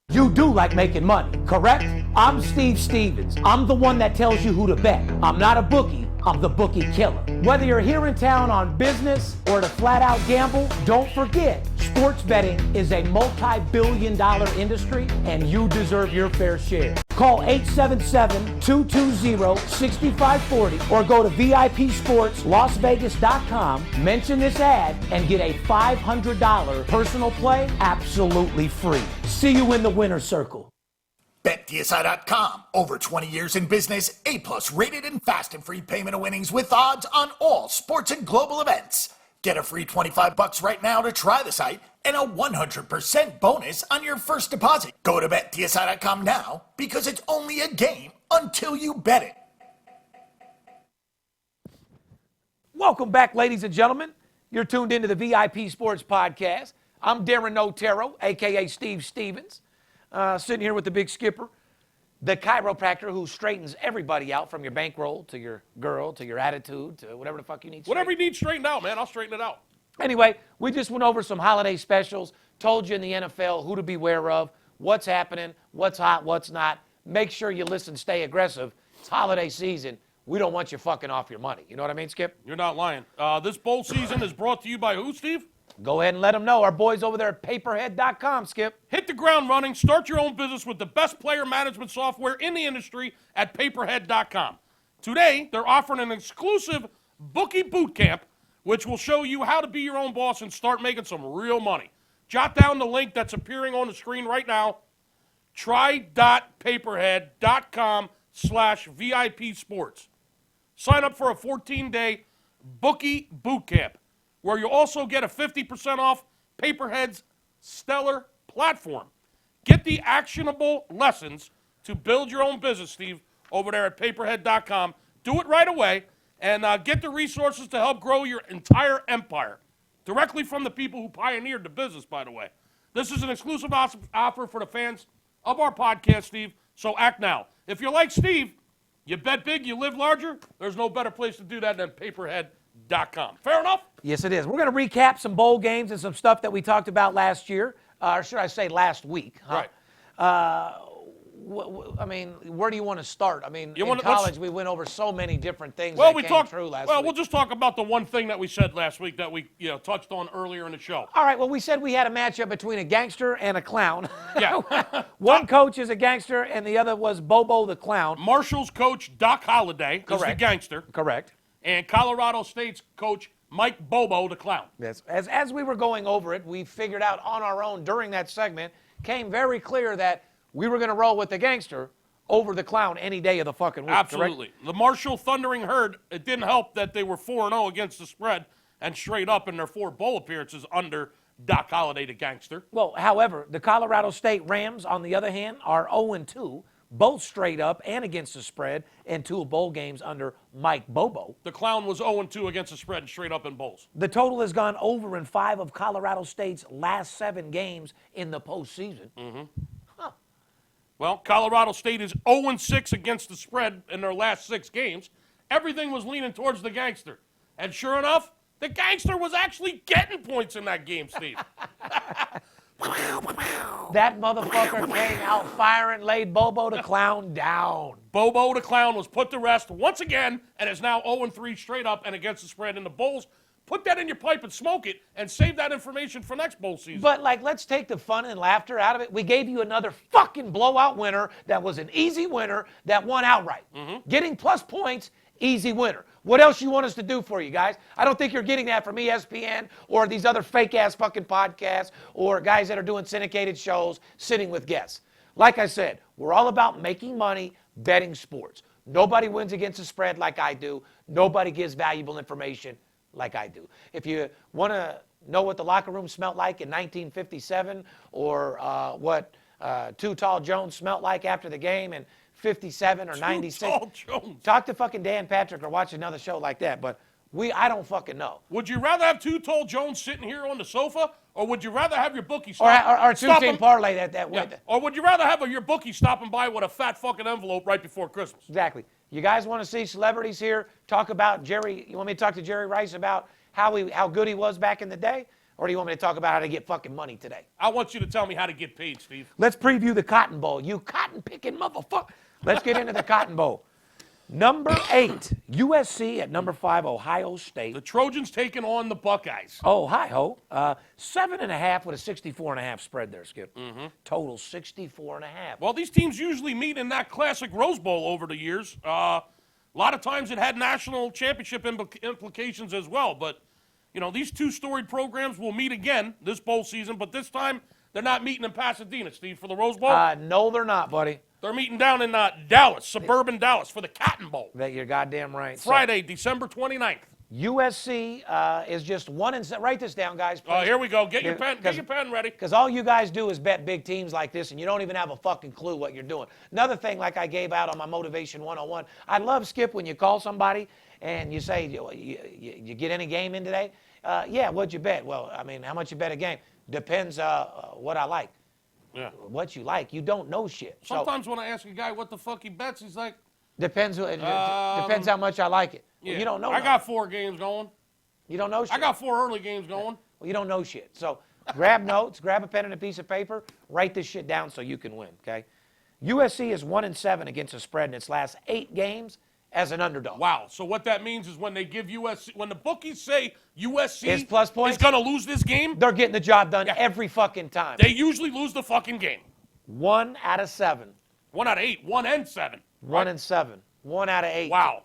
You do like making money, correct? I'm Steve Stevens. I'm the one that tells you who to bet. I'm not a bookie. I'm the bookie killer. Whether you're here in town on business or to flat out gamble, don't forget, sports betting is a multi-billion-dollar industry and you deserve your fair share. Call 877-220-6540 or go to VIPSportsLasVegas.com, mention this ad, and get a $500 personal play absolutely free. See you in the winner's circle. BetDSI.com. Over 20 years in business, A+ rated and fast and free payment of winnings with odds on all sports and global events. Get a free $25 right now to try the site and a 100% bonus on your first deposit. Go to BetDSI.com now because it's only a game until you bet it. Welcome back, ladies and gentlemen. You're tuned into the VIP Sports Podcast. I'm Darren Otero, a.k.a. Steve Stevens, sitting here with the big skipper, the chiropractor who straightens everybody out from your bankroll to your girl to your attitude to whatever the fuck you need. Whatever you need straightened out, man, I'll straighten it out. Anyway, we just went over some holiday specials, told you in the NFL who to beware of, what's happening, what's hot, what's not. Make sure you listen, stay aggressive. It's holiday season. we don't want you fucking off your money. You know what I mean, Skip? You're not lying. This bowl season is brought to you by who, Steve? Go ahead and let them know. Our boys over there at paperhead.com, Skip. Hit the ground running. Start your own business with the best player management software in the industry at paperhead.com. Today, they're offering an exclusive bookie boot camp, which will show you how to be your own boss and start making some real money. Jot down the link that's appearing on the screen right now. Try.paperhead.com/VIP sports. Sign up for a 14-day bookie boot camp, where you'll also get a 50% off Paperhead's stellar platform. Get the actionable lessons to build your own business, Steve, over there at paperhead.com. Do it right away, and get the resources to help grow your entire empire. Directly from the people who pioneered the business, by the way. This is an exclusive offer for the fans of our podcast, Steve, so act now. If you're like Steve, you bet big, you live larger, there's no better place to do that than paperhead.com. Fair enough? Yes, it is. We're going to recap some bowl games and some stuff that we talked about last year, or should I say last week. Huh? Right. I mean, where do you want to start? I mean, in let's- college, we went over so many different things Well, that we came talked. true last Well, week. we'll just talk about the one thing that we said last week that we touched on earlier in the show. All right, well, we said we had a matchup between a gangster and a clown. Yeah. One coach is a gangster, and the other was Bobo the clown. Marshall's coach Doc Holliday is the Correct. gangster, Correct. and Colorado State's coach Mike Bobo the clown. Yes. As we were going over it, we figured out on our own during that segment, came very clear that we were going to roll with the gangster over the clown any day of the fucking week. Absolutely. Correct? The Marshall Thundering Herd, it didn't help that they were 4-0 against the spread and straight up in their 4 bowl appearances under Doc Holliday the gangster. Well, however, the Colorado State Rams, on the other hand, are 0-2, both straight up and against the spread, and 2 bowl games under Mike Bobo. The clown was 0-2 against the spread and straight up in bowls. The total has gone over in 5 of Colorado State's last 7 games in the postseason. Well, Colorado State is 0-6 against the spread in their last 6 games. Everything was leaning towards the gangster. And sure enough, the gangster was actually getting points in that game, Steve. That motherfucker came out firing, laid Bobo the clown down. Bobo the clown was put to rest once again and is now 0-3 straight up and against the spread in the bowls. Put that in your pipe and smoke it and save that information for next bowl season. But, let's take the fun and laughter out of it. We gave you another fucking blowout winner that was an easy winner that won outright. Getting plus points, easy winner. What else you want us to do for you guys? I don't think you're getting that from ESPN or these other fake-ass fucking podcasts or guys that are doing syndicated shows sitting with guests. Like I said, we're all about making money betting sports. Nobody wins against the spread like I do. Nobody gives valuable information like I do. If you want to know what the locker room smelled like in 1957 or what Too Tall Jones smelled like after the game in 57 or 96, Tall Jones. talk to fucking Dan Patrick or watch another show like that. But I don't fucking know. Would you rather have Too Tall Jones sitting here on the sofa, or would you rather have your bookie Or stop, two-team parlay that yeah. way. Or would you rather have your bookie stopping by with a fat fucking envelope right before Christmas? Exactly. You guys want to see celebrities here talk about Jerry? You want me to talk to Jerry Rice about how good he was back in the day? Or do you want me to talk about how to get fucking money today? I want you to tell me how to get paid, Steve. Let's preview the Cotton Bowl. You cotton-picking motherfucker. Let's get into the Cotton Bowl. Number 8, USC at number 5, Ohio State. The Trojans taking on the Buckeyes. Oh, hi-ho. 7.5 with a 64.5 spread there, Skip. Total 64.5. Well, these teams usually meet in that classic Rose Bowl over the years. A lot of times it had national championship implications as well. But, these 2 storied programs will meet again this bowl season. But this time, they're not meeting in Pasadena, Steve, for the Rose Bowl. No, they're not, buddy. They're meeting down in Dallas, suburban Dallas, for the Cotton Bowl. You're goddamn right. Friday, December 29th. USC is just 1-7. Write this down, guys. Oh, please. here we go. Get your pen ready. Because all you guys do is bet big teams like this, and you don't even have a fucking clue what you're doing. Another thing, like I gave out on my Motivation 101, I love, Skip, when you call somebody and you say, you get any game in today? Yeah, what'd you bet? Well, how much you bet a game? Depends what I like. Yeah. What you like. You don't know shit. Sometimes when I ask a guy what the fuck he bets, he's like, depends how much I like it. yeah, Well, you don't know. I got 4 games going. You don't know shit. I got 4 early games going. Well, you don't know shit. So grab notes, grab a pen and a piece of paper, write this shit down so you can win, okay? USC is 1-7 against the spread in its last 8 games as an underdog. Wow. So what that means is when they give USC, when the bookies say USC Is plus points? is going to lose this game, They're getting the job done every fucking time. they usually lose the fucking game. 1 out of 7. 1 out of 8, 1 and 7. 1 and 7. 1 out of 8. Wow.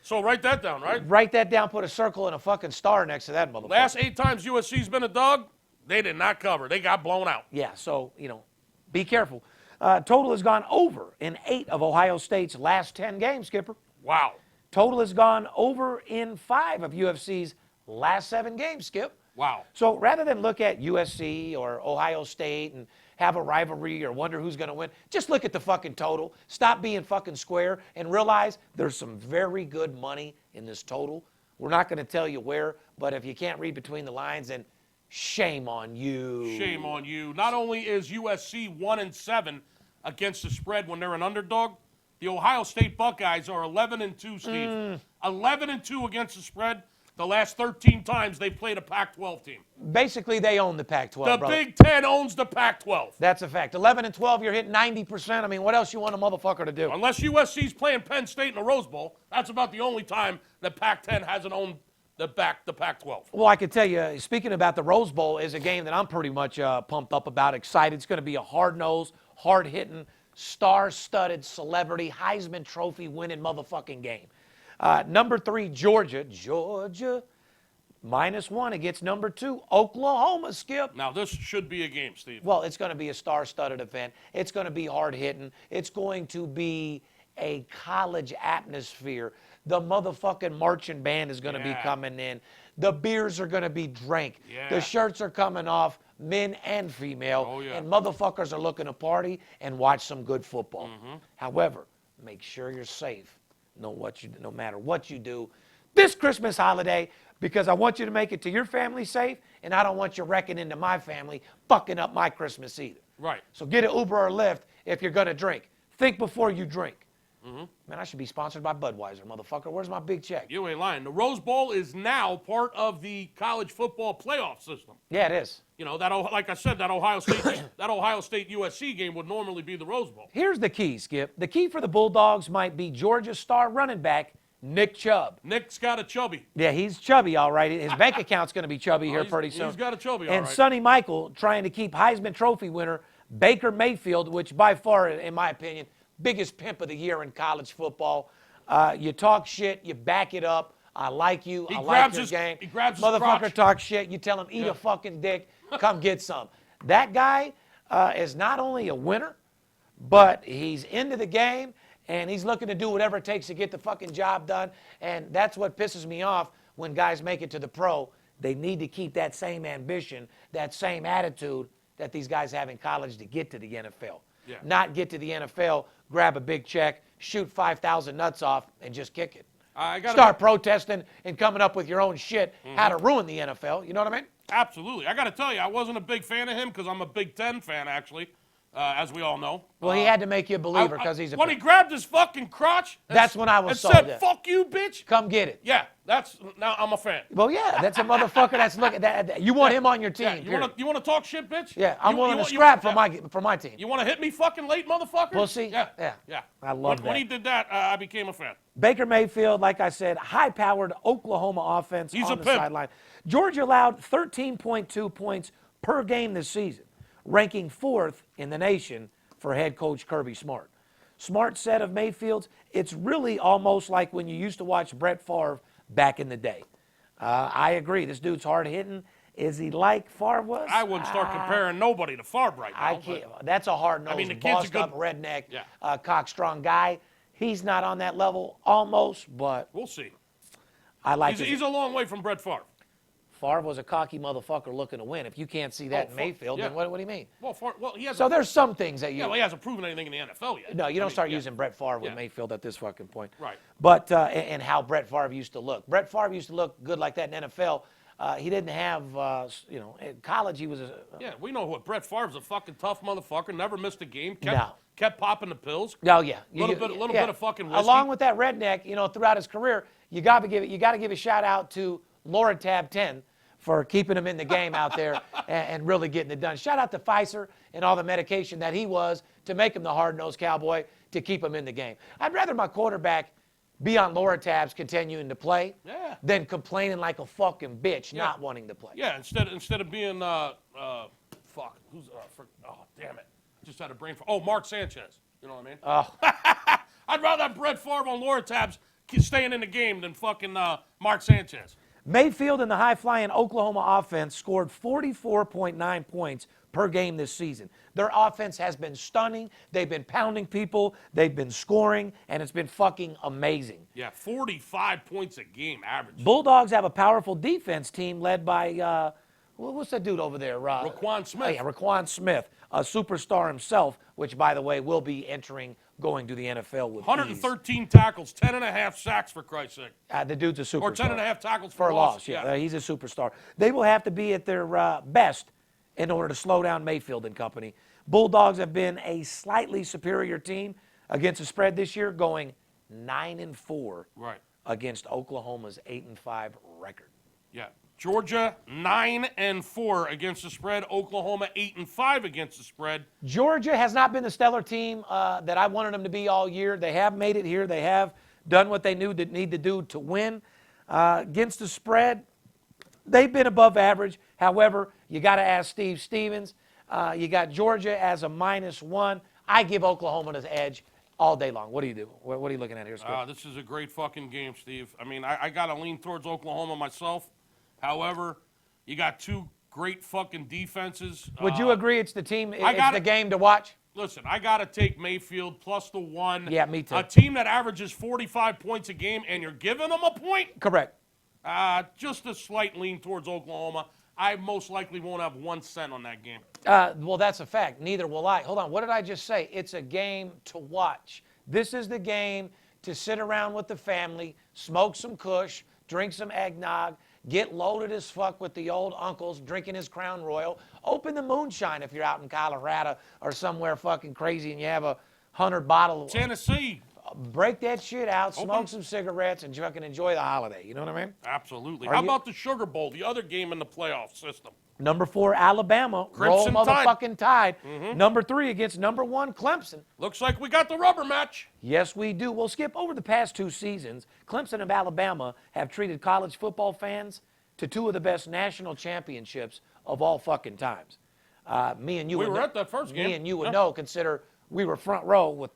So write that down, right? Write that down, put a circle and a fucking star next to that motherfucker. Last 8 times USC's been a dog, they did not cover. They got blown out. Yeah, so, be careful. Total has gone over in 8 of Ohio State's last 10 games, Skipper. Wow. Total has gone over in 5 of UFC's last 7 games, Skip. Wow. So rather than look at USC or Ohio State and have a rivalry or wonder who's going to win, just look at the fucking total. Stop being fucking square and realize there's some very good money in this total. We're not going to tell you where, but if you can't read between the lines, then shame on you. Shame on you. Not only is USC 1 and 7 against the spread when they're an underdog, the Ohio State Buckeyes are 11 and 2, Steve. 11 and 2 against the spread. The last 13 times they played a Pac-12 team. Basically, they own the Pac-12, The brother. Big Ten owns the Pac-12. That's a fact. 11 and 12, you're hitting 90%. I mean, what else you want a motherfucker to do? Unless USC's playing Penn State in the Rose Bowl, that's about the only time the Pac-10 hasn't owned the Pac-12. Well, I can tell you, speaking about the Rose Bowl, is a game that I'm pretty much pumped up about, excited. It's going to be a hard-nosed, hard-hitting, star-studded, celebrity, Heisman Trophy winning motherfucking game. Number 3, Georgia, -1 against number 2, Oklahoma, Skip. Now, this should be a game, Steve. Well, it's going to be a star-studded event. It's going to be hard-hitting. It's going to be a college atmosphere. The motherfucking marching band is going to be coming in. The beers are going to be drank. Yeah. The shirts are coming off, men and female. Oh, yeah. And motherfuckers are looking to party and watch some good football. However, make sure you're safe. No matter what you do this Christmas holiday, because I want you to make it to your family safe, and I don't want you wrecking into my family, fucking up my Christmas either. Right. So get an Uber or Lyft if you're going to drink. Think before you drink. Man, I should be sponsored by Budweiser, motherfucker. Where's my big check? You ain't lying. The Rose Bowl is now part of the college football playoff system. Yeah, it is. You know, like I said, that Ohio State USC game would normally be the Rose Bowl. Here's the key, Skip. The key for the Bulldogs might be Georgia's star running back, Nick Chubb. Nick's got a chubby. Yeah, he's chubby, all right. His bank account's going to be chubby here pretty soon. He's got a chubby, all And right. Sonny Michael trying to keep Heisman Trophy winner Baker Mayfield, which by far, in my opinion, biggest pimp of the year in college football. You talk shit, you back it up. I like you. I like your game. He grabs his Motherfucker crotch. talks shit. You tell him, eat a fucking dick. Come get some. That guy is not only a winner, but he's into the game, and he's looking to do whatever it takes to get the fucking job done. And that's what pisses me off when guys make it to the pro. They need to keep that same ambition, that same attitude that these guys have in college to get to the NFL. Yeah. Not get to the NFL, grab a big check, shoot 5,000 nuts off, and just kick it. Start protesting and coming up with your own shit, how to ruin the NFL. You know what I mean? Absolutely. I got to tell you, I wasn't a big fan of him because I'm a Big Ten fan, actually, as we all know. Well, he had to make you a believer because he's a... When he grabbed his fucking crotch That's when I was and sold said, in. fuck you, bitch. Come get it. Yeah, now I'm a fan. Well, yeah, that's a motherfucker that's looking at... You want him on your team, Yeah, you want to talk shit, bitch? Yeah, I'm You- willing you- to you- scrap yeah. for my team. You want to hit me fucking late, motherfucker? We'll see. Yeah. Yeah. I love When that. he did that, I became a fan. Baker Mayfield, like I said, high-powered Oklahoma offense He's on a the pimp. sideline. Georgia allowed 13.2 points per game this season, ranking 4th in the nation for head coach Kirby Smart. Smart said of Mayfield's, it's really almost like when you used to watch Brett Favre back in the day. I agree. This dude's hard-hitting. Is he like Favre was? I wouldn't start comparing nobody to Favre right now. I can't. That's a hard-nosed, the kid's a bossed-up, good- redneck, Yeah. cock-strong guy. He's not on that level, almost, but We'll see. I like He's a long way from Brett Favre. Favre was a cocky motherfucker looking to win. If you can't see that in Favre, Mayfield, yeah. then what do you mean? Well, he has. So there's some things that you... Yeah, well, he hasn't proven anything in the NFL yet. No, you don't start yeah. using Brett Favre with Yeah. Mayfield at this fucking point. Right. But, and how Brett Favre used to look. Brett Favre used to look good like that in NFL. He didn't have, in college he was a... Yeah, we know what Brett Favre's a fucking tough motherfucker. Never missed a game. No. Kept popping the pills. Oh, yeah. Little bit of fucking whiskey. Along with that redneck, throughout his career, you got to give a shout out to Laura Tab 10 for keeping him in the game out there and really getting it done. Shout out to Pfizer and all the medication that he was to make him the hard-nosed cowboy to keep him in the game. I'd rather my quarterback be on Laura tabs continuing to play Yeah. than complaining like a fucking bitch not wanting to play. Yeah, instead of being, oh, damn it. Just had a brain fart. Oh, Mark Sanchez. You know what I mean? Oh. I'd rather have Brett Favre on Laura tabs staying in the game than fucking Mark Sanchez. Mayfield and the high-flying Oklahoma offense scored 44.9 points per game this season. Their offense has been stunning. They've been pounding people. They've been scoring, and it's been fucking amazing. Yeah, 45 points a game average. Bulldogs have a powerful defense team led by, what's that dude over there? Raquan Smith. Oh, yeah, Raquan Smith, a superstar himself, which, by the way, will be going to the NFL with 113 tackles, 10.5 sacks, for Christ's sake. The dude's a superstar. Or 10.5 tackles for for a loss. loss. Yeah, he's a superstar. They will have to be at their best in order to slow down Mayfield and company. Bulldogs have been a slightly superior team against the spread this year, going 9-4 against Oklahoma's 8-5 record. Yeah. Georgia 9-4 against the spread. Oklahoma 8-5 against the spread. Georgia has not been the stellar team that I wanted them to be all year. They have made it here. They have done what they need to do to win. Against the spread, they've been above average. However, you got to ask Steve Stevens. You got Georgia as a -1. I give Oklahoma the edge all day long. What do you do? What are you looking at here, Skip? This is a great fucking game, Steve. I mean, I got to lean towards Oklahoma myself. However, you got two great fucking defenses. Would you agree it's the team, it's the game to watch? Listen, I got to take Mayfield plus the 1. Yeah, me too. A team that averages 45 points a game, and you're giving them a point? Correct. Just a slight lean towards Oklahoma. I most likely won't have 1 cent on that game. Well, that's a fact. Neither will I. Hold on. What did I just say? It's a game to watch. This is the game to sit around with the family, smoke some kush, drink some eggnog, get loaded as fuck with the old uncles drinking his Crown Royal. Open the moonshine if you're out in Colorado or somewhere fucking crazy and you have a 100 bottle. Tennessee. Break that shit out, smoke some cigarettes, and fucking enjoy the holiday. You know what I mean? Absolutely. How about the Sugar Bowl, the other game in the playoff system? Number 4, Alabama. Crimson Roll Tide. motherfucking Tide. Number 3 against number 1, Clemson. Looks like we got the rubber match. Yes, we do. We'll skip over the past 2 seasons. Clemson and Alabama have treated college football fans to 2 of the best national championships of all fucking times. Me and you. We were at that first game. Me and you would know. Consider we were front row with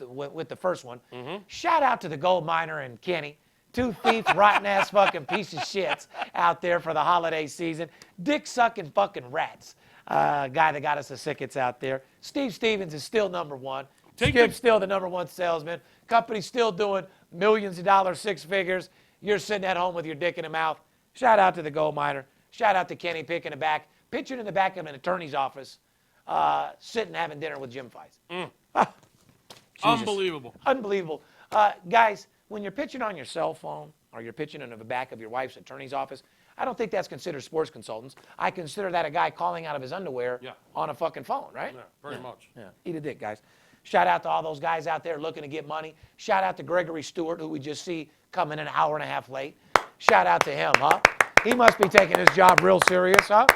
the first one. Shout out to the gold miner and Kenny. 2 thief, rotten ass fucking piece of shits out there for the holiday season. Dick sucking fucking rats. Guy that got us the tickets out there. Steve Stevens is still number 1. Skip's still the number 1 salesman. Company's still doing millions of dollars, 6 figures. You're sitting at home with your dick in the mouth. Shout out to the gold miner. Shout out to Kenny pictured in the back of an attorney's office, sitting having dinner with Jim Feist. Unbelievable. Unbelievable. Guys, when you're pitching on your cell phone or you're pitching in the back of your wife's attorney's office, I don't think that's considered sports consultants. I consider that a guy calling out of his underwear on a fucking phone, right? Yeah, very much. Yeah. Eat a dick, guys. Shout out to all those guys out there looking to get money. Shout out to Gregory Stewart, who we just see coming an hour and a half late. Shout out to him, huh? He must be taking his job real serious, huh?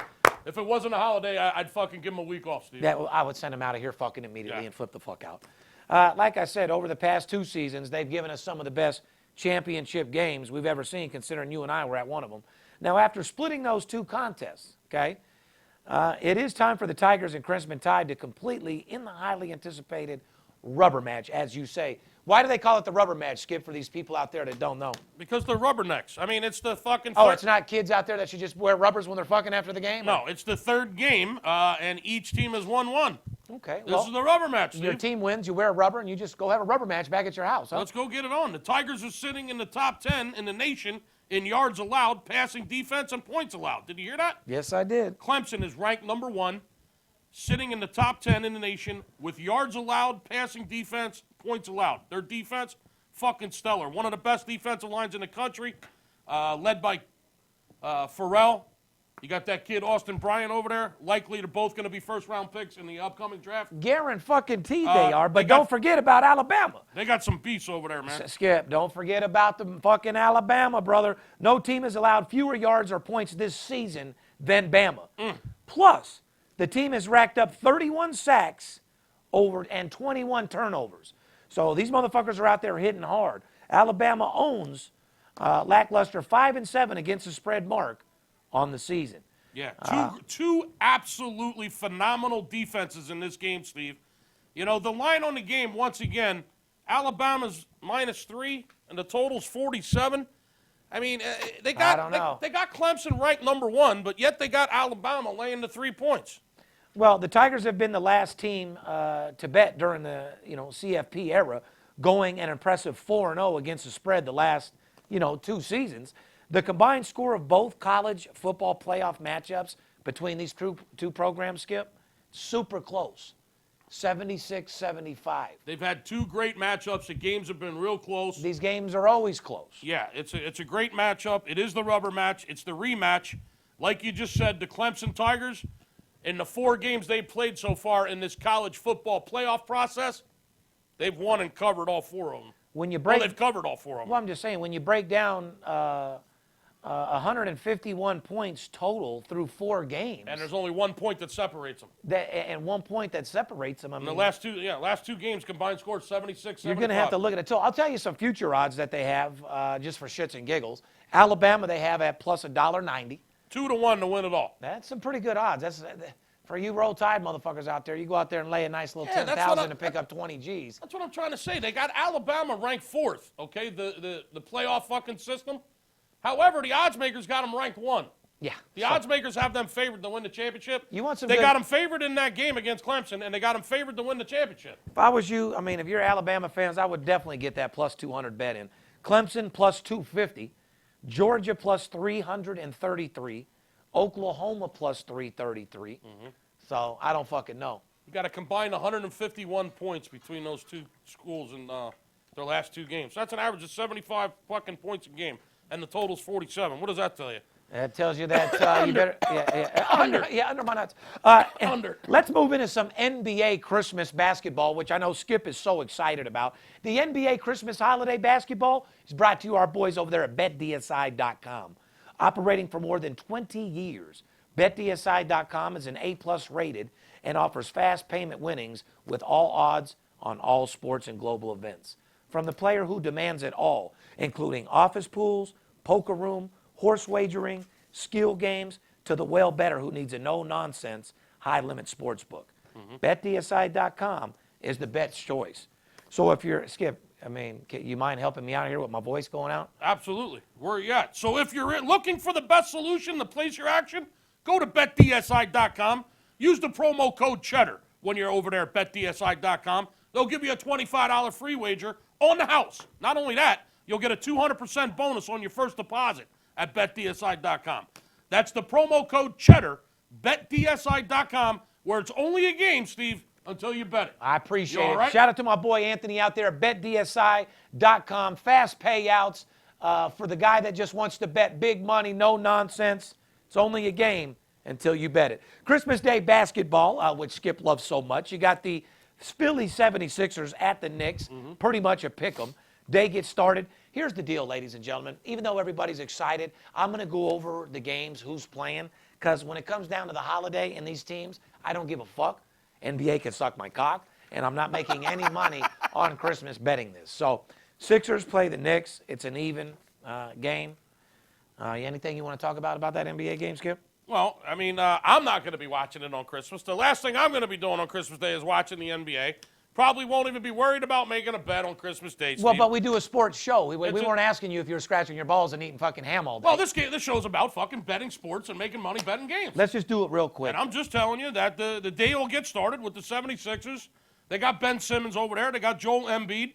If it wasn't a holiday, I'd fucking give him a week off, Steve. Yeah, I would send him out of here fucking immediately and flip the fuck out. Like I said, over the past 2 seasons, they've given us some of the best championship games we've ever seen, considering you and I were at one of them. Now, after splitting those 2 contests, okay, it is time for the Tigers and Crimson Tide to completely, in the highly anticipated rubber match, as you say. Why do they call it the rubber match, Skip, for these people out there that don't know? Because they're rubbernecks. I mean, it's the fucking... Oh, it's not kids out there that should just wear rubbers when they're fucking after the game? No, it's the 3rd game, and each team has won 1. Okay, This is the rubber match, Steve. Your team wins, you wear a rubber, and you just go have a rubber match back at your house, huh? Let's go get it on. The Tigers are sitting in the top 10 in the nation in yards allowed, passing defense, and points allowed. Did you hear that? Yes, I did. Clemson is ranked number 1, sitting in the top 10 in the nation with yards allowed, passing defense, points allowed. Their defense, fucking stellar. One of the best defensive lines in the country, led by Farrell. You got that kid, Austin Bryant, over there. Likely they're both going to be first-round picks in the upcoming draft. Guarantee they are, but don't forget about Alabama. They got some beasts over there, man. Skip, don't forget about the fucking Alabama, brother. No team has allowed fewer yards or points this season than Bama. Plus, the team has racked up 31 sacks and 21 turnovers. So these motherfuckers are out there hitting hard. Alabama owns lackluster 5-7 against the spread mark on the season. Yeah, two absolutely phenomenal defenses in this game, Steve. You know, the line on the game, once again, Alabama's -3, and the total's 47. I mean, they got Clemson ranked #1, but yet they got Alabama laying the 3 points. Well, the Tigers have been the last team to bet during the CFP era, going an impressive 4-0 against the spread the last 2 seasons. The combined score of both college football playoff matchups between these two programs, Skip, super close, 76-75. They've had 2 great matchups. The games have been real close. These games are always close. Yeah, it's a great matchup. It is the rubber match. It's the rematch. Like you just said, the Clemson Tigers, in the 4 games they've played so far in this college football playoff process, they've won and covered all 4 of them. When you break, they've covered all 4 of them. Well, I'm just saying, when you break down 151 points total through 4 games, And there's only 1 point that separates them. and 1 point that separates them. I mean, The last two games combined scored 76-75. you're going to have to look at it. So I'll tell you some future odds that they have, just for shits and giggles. Alabama, they have at plus $1.90. 2-1 to win it all. That's some pretty good odds. That's for you Roll Tide motherfuckers out there. You go out there and lay a nice little Yeah, that's 10,000 to pick up 20 G's. That's what I'm trying to say. They got Alabama ranked 4th, okay, the playoff fucking system. However, the odds makers got them ranked 1. Yeah. The odds makers have them favored to win the championship. You want some They good- got them favored in that game against Clemson, and they got them favored to win the championship. If I was you, I mean, if you're Alabama fans, I would definitely get that plus 200 bet in. Clemson plus 250, Georgia plus 333, Oklahoma plus 333. So I don't fucking know. You got to combine 151 points between those 2 schools in their last 2 games. So that's an average of 75 fucking points a game, and the total's 47. What does that tell you? That tells you that you better under my nuts. Under. Let's move into some NBA Christmas basketball, which I know Skip is so excited about. The NBA Christmas holiday basketball is brought to you our boys over there at BetDSI.com. Operating for more than 20 years, BetDSI.com is an A+ rated and offers fast payment winnings with all odds on all sports and global events. From the player who demands it all, including office pools, poker room, horse wagering, skill games, to the well-better who needs a no-nonsense, high-limit sports book. BetDSI.com is the bet's choice. So if you're, Skip, I mean, you mind helping me out here with my voice going out? Absolutely. Where are you at? So if you're looking for the best solution to place your action, go to BetDSI.com. Use the promo code CHEDDAR when you're over there at BetDSI.com. They'll give you a $25 free wager on the house. Not only that, you'll get a 200% bonus on your first deposit at BetDSI.com. That's the promo code CHEDDAR, BetDSI.com, where it's only a game, Steve, until you bet it. I appreciate You all it. right? Shout out to my boy Anthony out there at BetDSI.com. Fast payouts for the guy that just wants to bet big money, no nonsense. It's only a game until you bet it. Christmas Day basketball, which Skip loves so much. You got the Philly 76ers at the Knicks, pretty much a pick 'em. Day gets started. Here's the deal, ladies and gentlemen. Even though everybody's excited, I'm going to go over the games, who's playing, because when it comes down to the holiday and these teams, I don't give a fuck. NBA can suck my cock, and I'm not making any money on Christmas betting this. So Sixers play the Knicks. It's an even game. Anything you want to talk about that NBA game, Skip? Well, I mean, I'm not going to be watching it on Christmas. The last thing I'm going to be doing on Christmas Day is watching the NBA. Probably won't even be worried about making a bet on Christmas Day, Steve. Well, but we do a sports show. We weren't asking you if you were scratching your balls and eating fucking ham all day. Well, this show's about fucking betting sports and making money betting games. Let's just do it real quick. And I'm just telling you that the day will get started with the 76ers. They got Ben Simmons over there. They got Joel Embiid.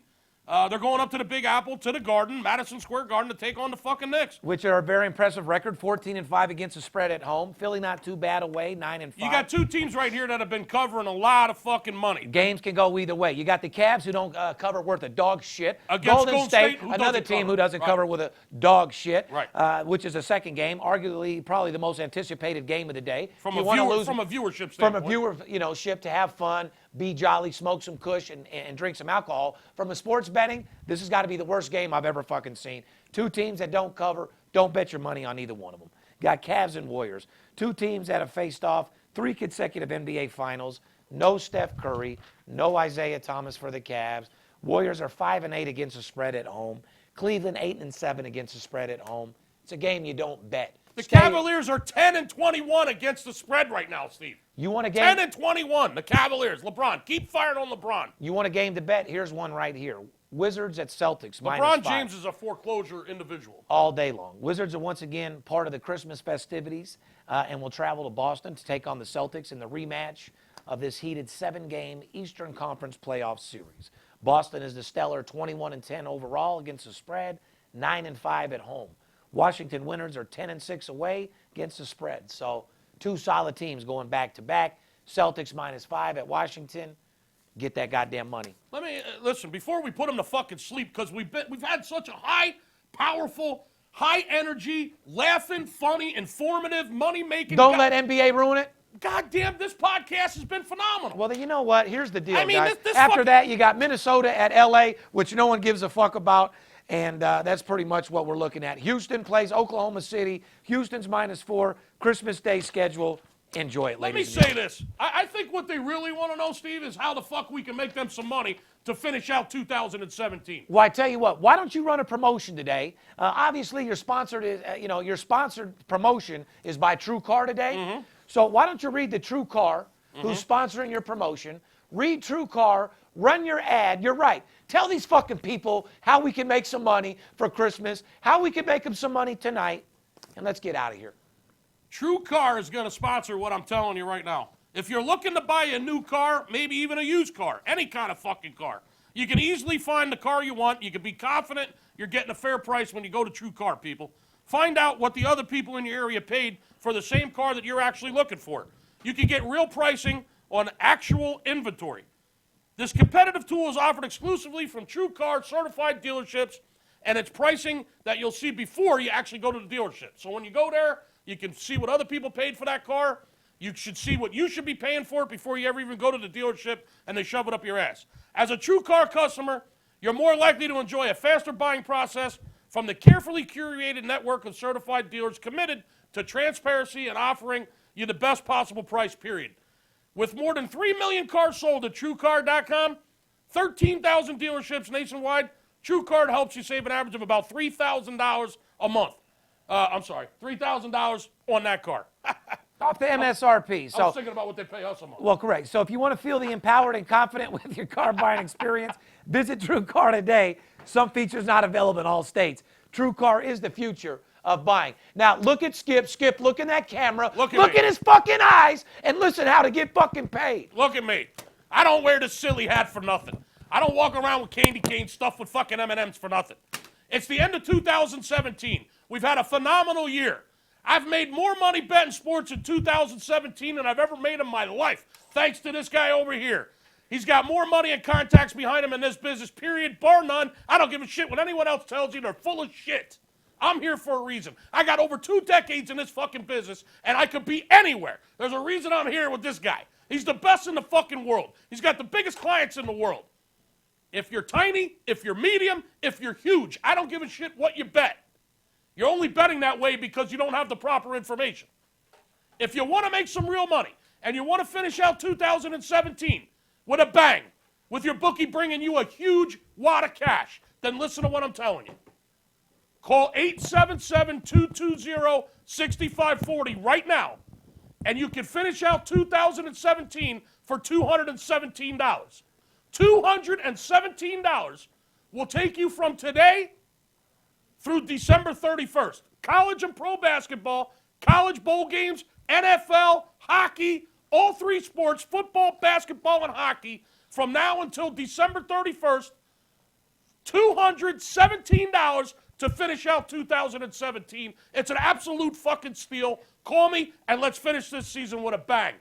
They're going up to the Big Apple, to the Garden, Madison Square Garden, to take on the fucking Knicks. Which are a very impressive record, 14-5 against the spread at home. Philly not too bad away, 9-5. You got 2 teams right here that have been covering a lot of fucking money. Games can go either way. You got the Cavs, who don't cover worth a dog shit. Against Golden State, who another doesn't team cover. who doesn't Right. cover with a dog shit. Right. Which is a second game, arguably probably the most anticipated game of the day. From You a wanna viewer, lose- from a viewership From standpoint. a viewership to have fun, be jolly, smoke some kush, and drink some alcohol. From a sports betting, this has got to be the worst game I've ever fucking seen. 2 teams that don't cover, don't bet your money on either one of them. Got Cavs and Warriors. 2 teams that have faced off 3 consecutive NBA Finals. No Steph Curry, no Isaiah Thomas for the Cavs. Warriors are 5-8 against the spread at home. Cleveland 8-7 against the spread at home. It's a game you don't bet. The Cavaliers are 10-21 against the spread right now, Steve. You want a game? 10-21, the Cavaliers. LeBron, keep firing on LeBron. You want a game to bet? Here's one right here. Wizards at Celtics. LeBron James is a foreclosure individual. All day long. Wizards are once again part of the Christmas festivities and will travel to Boston to take on the Celtics in the rematch of this heated 7-game Eastern Conference playoff series. Boston is the stellar 21-10 overall against the spread, 9-5 at home. Washington Wizards are 10-6 away against the spread. So two solid teams going back-to-back. Celtics -5 at Washington. Get that goddamn money. Let me listen before we put them to fucking sleep, because we've had such a high, powerful, high energy, laughing, funny, informative, money making. Don't let NBA ruin it. God damn, this podcast has been phenomenal. Well, you know what? Here's the deal, I mean, guys. this After that, you got Minnesota at LA, which no one gives a fuck about. And that's pretty much what we're looking at. Houston plays Oklahoma City. Houston's -4. Christmas Day schedule. Enjoy it, ladies and Let me gentlemen. say this. I think what they really want to know, Steve, is how the fuck we can make them some money to finish out 2017. Well, I tell you what. Why don't you run a promotion today? Obviously, your sponsored is, your sponsored promotion is by TrueCar Today. Mm-hmm. So why don't you read the TrueCar, who's sponsoring your promotion? Read TrueCar. Run your ad. You're right. Tell these fucking people how we can make some money for Christmas, how we can make them some money tonight, and let's get out of here. TrueCar is going to sponsor what I'm telling you right now. If you're looking to buy a new car, maybe even a used car, any kind of fucking car, you can easily find the car you want. You can be confident you're getting a fair price when you go to TrueCar, people. Find out what the other people in your area paid for the same car that you're actually looking for. You can get real pricing on actual inventory. This competitive tool is offered exclusively from TrueCar Certified Dealerships, and it's pricing that you'll see before you actually go to the dealership. So when you go there, you can see what other people paid for that car. You should see what you should be paying for it before you ever even go to the dealership and they shove it up your ass. As a TrueCar customer, you're more likely to enjoy a faster buying process from the carefully curated network of certified dealers committed to transparency and offering you the best possible price, period. With more than 3 million cars sold at TrueCar.com, 13,000 dealerships nationwide, TrueCar helps you save an average of about $3,000 a month. $3,000 on that car. Off the MSRP. I was thinking about what they pay us a month. Well, correct. So if you want to feel the empowered and confident with your car buying experience, visit TrueCar today. Some features not available in all states. TrueCar is the future of buying. Now, look at Skip. Skip, look in that camera. Look at his fucking eyes and listen how to get fucking paid. Look at me. I don't wear this silly hat for nothing. I don't walk around with candy cane stuffed with fucking M&Ms for nothing. It's the end of 2017. We've had a phenomenal year. I've made more money betting sports in 2017 than I've ever made in my life, thanks to this guy over here. He's got more money and contacts behind him in this business, period, bar none. I don't give a shit what anyone else tells you. They're full of shit. I'm here for a reason. I got over 2 decades in this fucking business, and I could be anywhere. There's a reason I'm here with this guy. He's the best in the fucking world. He's got the biggest clients in the world. If you're tiny, if you're medium, if you're huge, I don't give a shit what you bet. You're only betting that way because you don't have the proper information. If you want to make some real money and you want to finish out 2017 with a bang, with your bookie bringing you a huge wad of cash, then listen to what I'm telling you. Call 877-220-6540 right now, and you can finish out 2017 for $217. $217 will take you from today through December 31st. College and pro basketball, college bowl games, NFL, hockey, all 3 sports, football, basketball, and hockey, from now until December 31st, $217 to finish out 2017. It's an absolute fucking steal. Call me, and let's finish this season with a bang.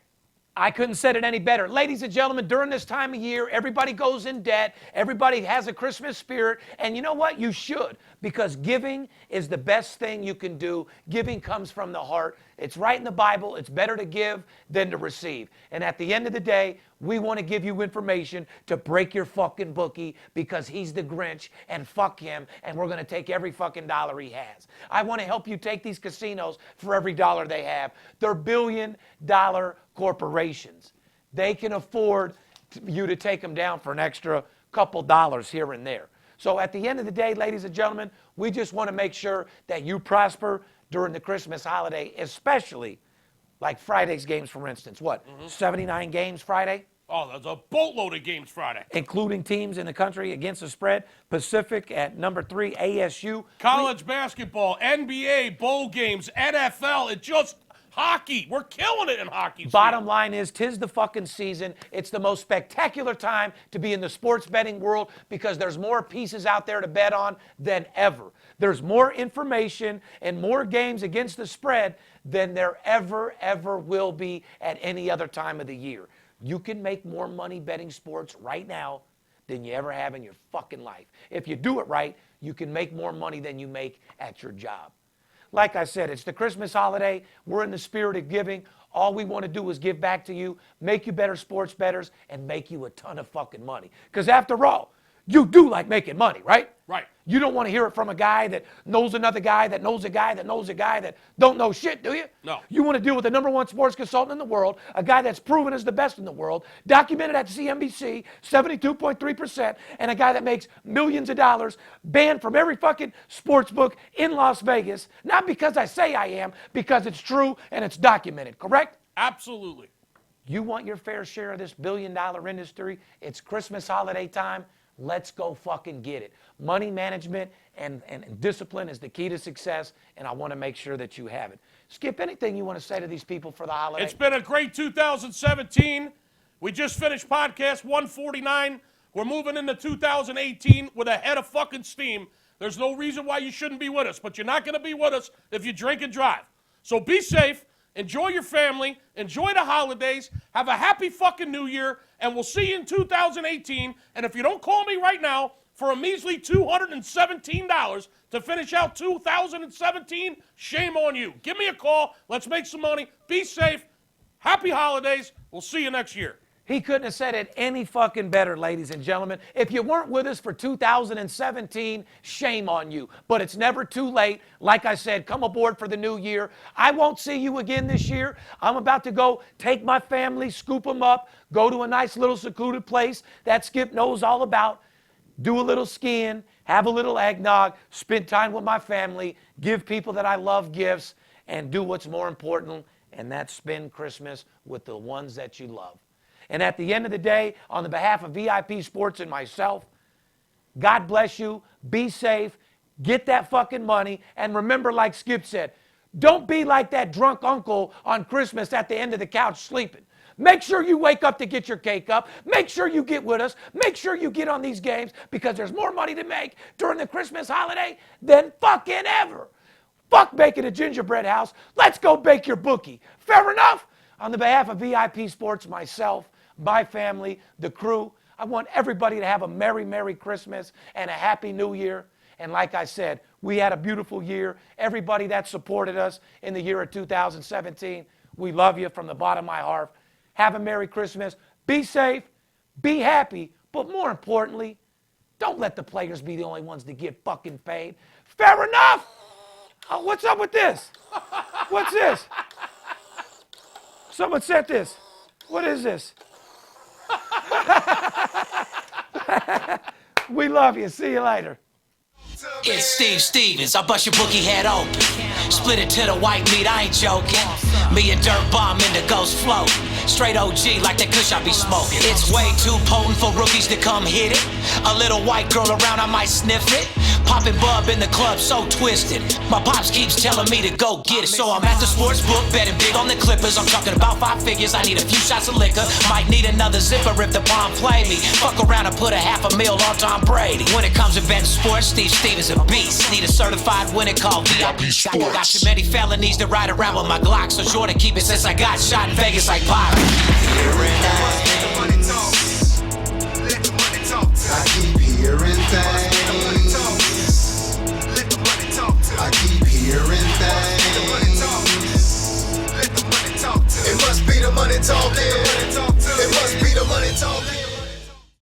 I couldn't said it any better. Ladies and gentlemen, during this time of year, everybody goes in debt. Everybody has a Christmas spirit. And you know what? You should, because giving is the best thing you can do. Giving comes from the heart. It's right in the Bible. It's better to give than to receive. And at the end of the day, we want to give you information to break your fucking bookie because he's the Grinch and fuck him, and we're going to take every fucking dollar he has. I want to help you take these casinos for every dollar they have. They're billion-dollar corporations. They can afford you to take them down for an extra couple dollars here and there. So at the end of the day, ladies and gentlemen, we just want to make sure that you prosper during the Christmas holiday, especially like Friday's games, for instance. What, 79 games Friday? Oh, there's a boatload of games Friday. Including teams in the country against the spread. Pacific at number 3, ASU. College basketball, NBA, bowl games, NFL, it just hockey. We're killing it in hockey. Bottom line is, 'tis the fucking season. It's the most spectacular time to be in the sports betting world because there's more pieces out there to bet on than ever. There's more information and more games against the spread than there ever will be at any other time of the year. You can make more money betting sports right now than you ever have in your fucking life. If you do it right, you can make more money than you make at your job. Like I said, it's the Christmas holiday. We're in the spirit of giving. All we want to do is give back to you, make you better sports bettors, and make you a ton of fucking money. Because after all, you do like making money, right? Right. You don't want to hear it from a guy that knows another guy that knows a guy that knows a guy that don't know shit, do you? No. You want to deal with the #1 sports consultant in the world, a guy that's proven as the best in the world, documented at CNBC, 72.3%, and a guy that makes millions of dollars, banned from every fucking sports book in Las Vegas. Not because I say I am, because it's true and it's documented, correct? Absolutely. You want your fair share of this billion-dollar industry? It's Christmas holiday time. Let's go fucking get it. Money management and discipline is the key to success, and I want to make sure that you have it. Skip, anything you want to say to these people for the holiday? It's been a great 2017. We just finished podcast 149. We're moving into 2018 with a head of fucking steam. There's no reason why you shouldn't be with us, but you're not going to be with us if you drink and drive. So be safe. Enjoy your family. Enjoy the holidays. Have a happy fucking New Year. And we'll see you in 2018. And if you don't call me right now for a measly $217 to finish out 2017, shame on you. Give me a call. Let's make some money. Be safe. Happy holidays. We'll see you next year. He couldn't have said it any fucking better, ladies and gentlemen. If you weren't with us for 2017, shame on you. But it's never too late. Like I said, come aboard for the new year. I won't see you again this year. I'm about to go take my family, scoop them up, go to a nice little secluded place that Skip knows all about, do a little skiing, have a little eggnog, spend time with my family, give people that I love gifts, and do what's more important, and that's spend Christmas with the ones that you love. And at the end of the day, on the behalf of VIP Sports and myself, God bless you, be safe, get that fucking money, and remember, like Skip said, don't be like that drunk uncle on Christmas at the end of the couch sleeping. Make sure you wake up to get your cake up. Make sure you get with us. Make sure you get on these games because there's more money to make during the Christmas holiday than fucking ever. Fuck baking a gingerbread house. Let's go bake your bookie. Fair enough? On the behalf of VIP Sports, myself, my family, the crew, I want everybody to have a Merry, Merry Christmas and a Happy New Year. And like I said, we had a beautiful year. Everybody that supported us in the year of 2017, we love you from the bottom of my heart. Have a Merry Christmas. Be safe, be happy, but more importantly, don't let the players be the only ones to get fucking paid. Fair enough? Oh, what's up with this? What's this? Someone sent this. What is this? We love you. See you later. It's Steve Stevens, I bust your bookie head open. Split it to the white meat, I ain't joking. Me and Dirt Bomb in the ghost float. Straight OG like that kush I be smoking. It's way too potent for rookies to come hit it. A little white girl around, I might sniff it. Poppin' bub in the club, so twisted. My pops keeps telling me to go get it. So I'm at the sports book, betting big on the Clippers. I'm talking about 5 figures, I need a few shots of liquor. Might need another zipper if the bomb play me. Fuck around and put a $500,000 on Tom Brady. When it comes to betting sports, Steve Stevens a beast. Need a certified winner called VIP Sports. Got too many felonies to ride around with my Glock, so sure to keep it since I got shot in Vegas like Bobby.